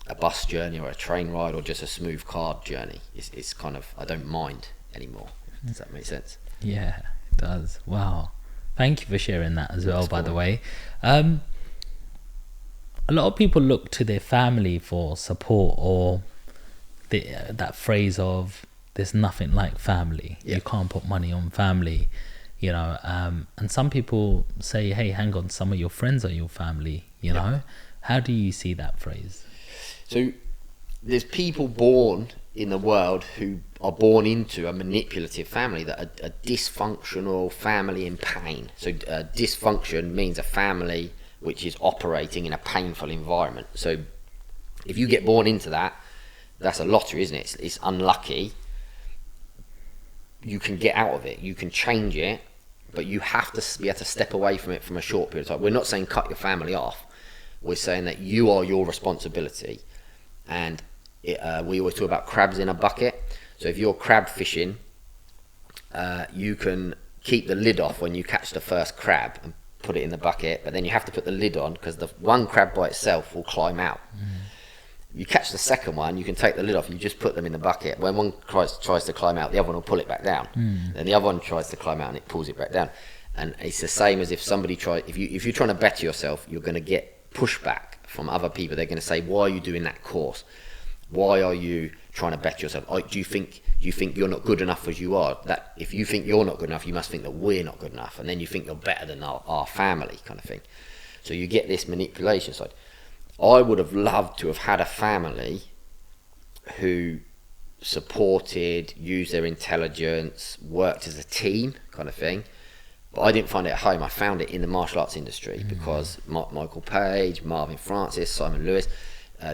a bus journey or a train ride or just a smooth car journey. It's kind of, I don't mind anymore. Does that make sense? Yeah, it does. Wow. Thank you for sharing that as well, by the way. A lot of people look to their family for support, or that phrase of there's nothing like family. You can't put money on family, you know. And some people say, hey, hang on, some of your friends are your family, you know. How do you see that phrase? So there's people born in the world who are born into a manipulative family, that a dysfunctional family in pain. So dysfunction means a family which is operating in a painful environment. So if you get born into that, that's a lottery, isn't it? It's unlucky. You can get out of it, you can change it, but you have to be able to step away from it from a short period of time. We're not saying cut your family off. We're saying that you are your responsibility. And we always talk about crabs in a bucket. So if you're crab fishing, you can keep the lid off when you catch the first crab and put it in the bucket, but then you have to put the lid on because the one crab by itself will climb out. You catch the second one, you can take the lid off, you just put them in the bucket. When one tries to climb out, the other one will pull it back down. Then the other one tries to climb out and it pulls it back down. And it's the same as if somebody if you're trying to better yourself, you're going to get pushback from other people. They're going to say, why are you doing that course? Why are you trying to better yourself? Do you think you're not good enough as you are? That if you think you're not good enough, you must think that we're not good enough, and then you think you're better than our family, kind of thing. So you get this manipulation side. I would have loved to have had a family who supported, used their intelligence, worked as a team, kind of thing. But I didn't find it at home. I found it in the martial arts industry because Michael Page, Marvin Francis, Simon Lewis,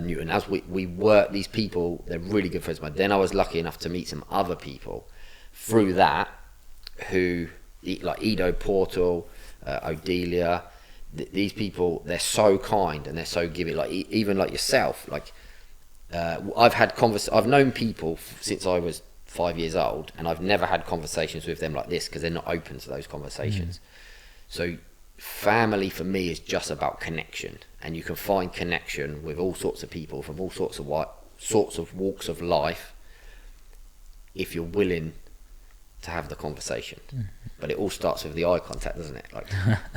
Newton, as we work, these people, they're really good friends of mine. Then I was lucky enough to meet some other people through that who, like Edo Portal, Odelia, these people, they're so kind and they're so giving. Like even like yourself, like I've known people since I was 5 years old, and I've never had conversations with them like this because they're not open to those conversations. So family for me is just about connection, and you can find connection with all sorts of people from all sorts of walks of life if you're willing to have the conversation. But it all starts with the eye contact, doesn't it? Like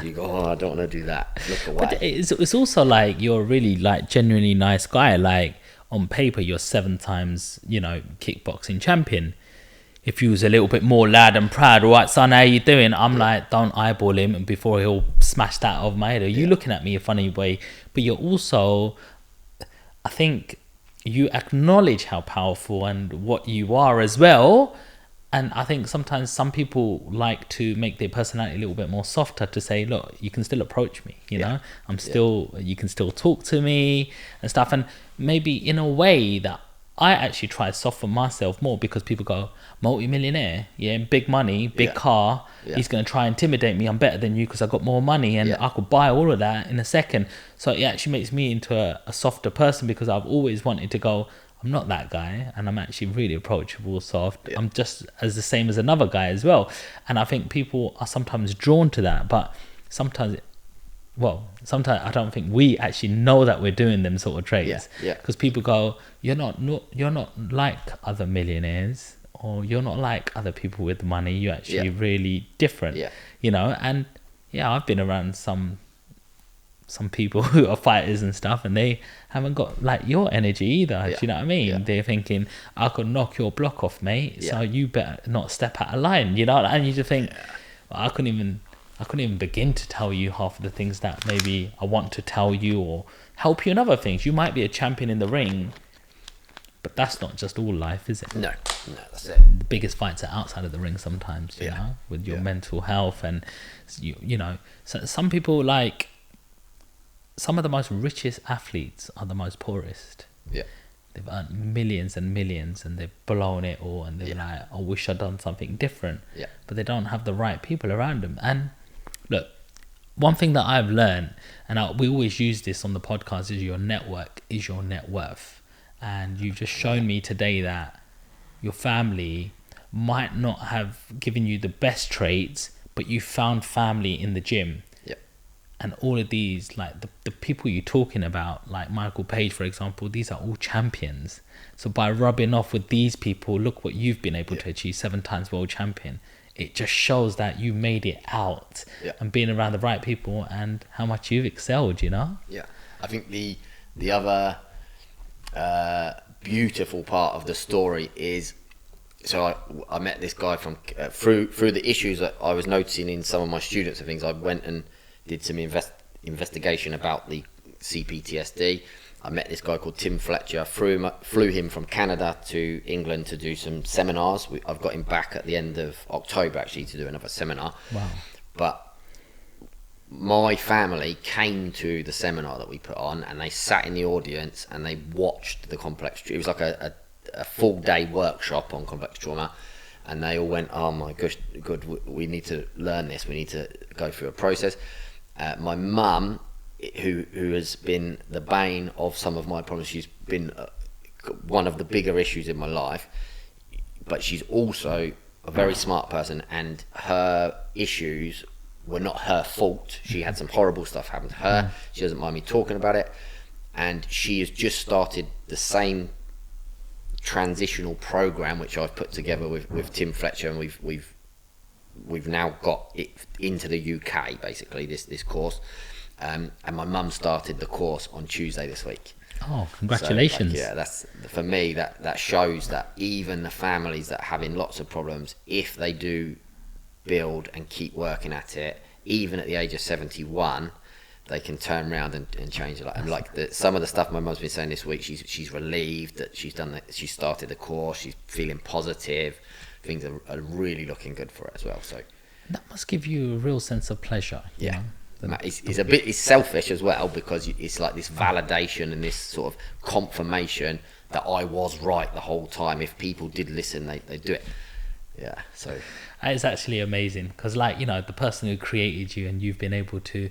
you go, oh, I don't want to do that, look away. But it's also like you're a really like genuinely nice guy. Like on paper you're 7 times, you know, kickboxing champion. If you was a little bit more loud and proud, all right, son, how you doing? I'm like, don't eyeball him before he'll smash that over my head. Are you looking at me a funny way? But you're also, I think you acknowledge how powerful and what you are as well. And I think sometimes some people like to make their personality a little bit more softer, to say, look, you can still approach me, you know, you can still talk to me and stuff. And maybe in a way that I actually try to soften myself more, because people go, multi-millionaire, big money, big car, he's going to try and intimidate me. I'm better than you because I got more money and I could buy all of that in a second. So it actually makes me into a softer person, because I've always wanted to go, I'm not that guy, and I'm actually really approachable, soft. I'm just as the same as another guy as well. And I think people are sometimes drawn to that, but sometimes I don't think we actually know that we're doing them sort of traits. Because people go, you're not like other millionaires, or you're not like other people with money. You're actually really different, you know. And I've been around some people who are fighters and stuff, and they haven't got like your energy either. Do you know what I mean? They're thinking, I could knock your block off, mate, so you better not step out of line, you know. And you just think, well, I couldn't even begin to tell you half of the things that maybe I want to tell you, or help you in other things. You might be a champion in the ring, but that's not just all life, is it? No, that's it. The biggest fights are outside of the ring sometimes, you know, with your mental health. And you know, so some people, like, some of the most richest athletes are the most poorest. Yeah. They've earned millions and millions, and they've blown it all, and they're like, I wish I'd done something different. Yeah. But they don't have the right people around them. And look, one thing that I've learned, and we always use this on the podcast, is your network is your net worth. And you've just shown me today that your family might not have given you the best traits, but you found family in the gym. Yep. And all of these, like the people you're talking about, like Michael Page, for example, these are all champions. So by rubbing off with these people, look what you've been able to achieve, 7 times world champion. It just shows that you made it out and being around the right people and how much you've excelled, you know? Yeah. I think the other beautiful part of the story is, so I met this guy from through the issues that I was noticing in some of my students and things. I went and did some investigation about the CPTSD. I met this guy called Tim Fletcher, flew him from Canada to England to do some seminars. I've got him back at the end of October actually to do another seminar. Wow. But my family came to the seminar that we put on, and they sat in the audience and they watched the complex. It was like a full day workshop on complex trauma, and they all went, oh my gosh, good, we need to learn this, we need to go through a process. My mum, who has been the bane of some of my problems, she's been one of the bigger issues in my life, but she's also a very smart person, and her issues were not her fault. She had some horrible stuff happen to her. She doesn't mind me talking about it, and she has just started the same transitional program which I've put together with Tim Fletcher, and we've now got it into the UK, basically, this course. And my mum started the course on Tuesday this week. Oh, congratulations. So, yeah, that's, for me, that shows that even the families that are having lots of problems, if they do build and keep working at it, even at the age of 71, they can turn around and change it. And like some of the stuff my mum's been saying this week, she's relieved that she started the course, she's feeling positive, things are really looking good for her as well. So that must give you a real sense of pleasure. You know? It's selfish as well, because it's like this validation and this sort of confirmation that I was right the whole time. If people did listen, they do it. Yeah, so it's actually amazing, because, like, you know, the person who created you, and you've been able to,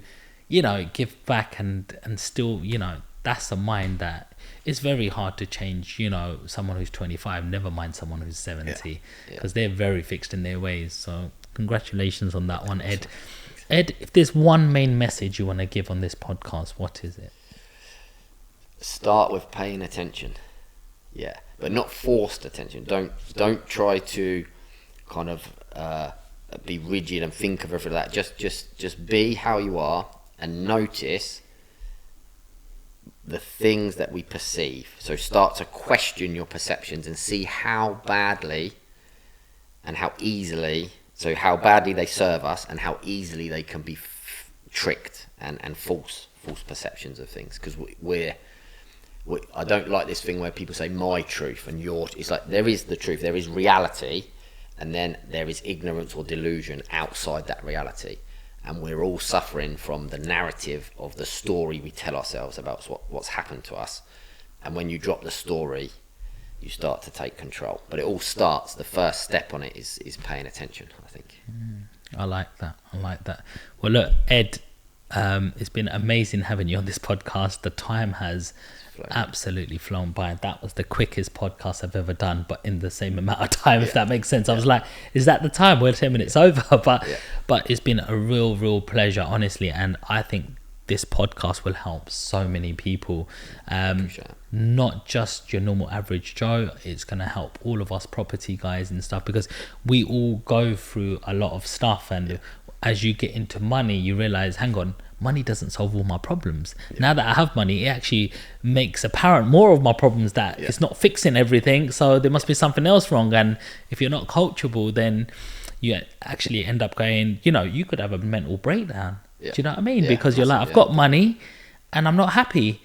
you know, give back and still, you know, that's a mind that it's very hard to change. You know, someone who's 25, never mind someone who's 70, because they're very fixed in their ways. So congratulations on that one, Ed. Ed, if there's one main message you want to give on this podcast, what is it? Start with paying attention. Yeah, but not forced attention. Don't try to kind of be rigid and think of everything like that. Just be how you are, and notice the things that we perceive. So start to question your perceptions and see how badly and how easily, so how badly they serve us and how easily they can be tricked and false perceptions of things. Because I don't like this thing where people say my truth and your. It's like, there is the truth, there is reality, and then there is ignorance or delusion outside that reality. And we're all suffering from the narrative of the story we tell ourselves about what's happened to us. And when you drop the story, you start to take control. But it all starts, the first step on it is paying attention, I think. I like that. Well, look, Ed, it's been amazing having you on this podcast. The time has absolutely flown by. That was the quickest podcast I've ever done, but in the same amount of time, if that makes sense. I was like, is that the time? We're 10 minutes over. But it's been a real pleasure, honestly. And I think this podcast will help so many people, not just your normal average Joe. It's going to help all of us property guys and stuff, because we all go through a lot of stuff, and as you get into money, you realize, hang on, money doesn't solve all my problems. Now that I have money, it actually makes apparent more of my problems, that it's not fixing everything, so there must be something else wrong. And if you're not coachable, then you actually end up going, you know, you could have a mental breakdown. Do you know what I mean? Because you're like, I've got money and I'm not happy.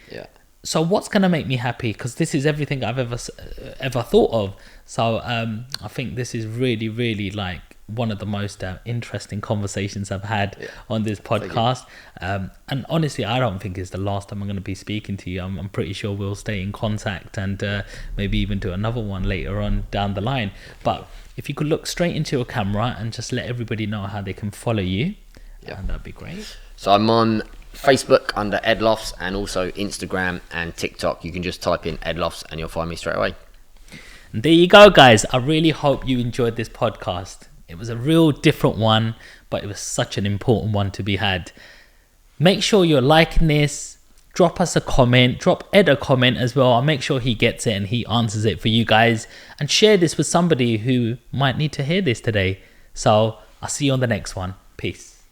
So what's going to make me happy? Because this is everything I've ever thought of. So I think this is really like one of the most interesting conversations I've had on this podcast. And honestly, I don't think it's the last time I'm going to be speaking to you. I'm pretty sure we'll stay in contact and maybe even do another one later on down the line. But if you could look straight into your camera and just let everybody know how they can follow you, that'd be great. So I'm on Facebook under Ed Lofts, and also Instagram and TikTok. You can just type in Ed Lofts and you'll find me straight away. And there you go, guys. I really hope you enjoyed this podcast. It was a real different one, but it was such an important one to be had. Make sure you're liking this. Drop us a comment. Drop Ed a comment as well. I'll make sure he gets it and he answers it for you guys. And share this with somebody who might need to hear this today. So I'll see you on the next one. Peace.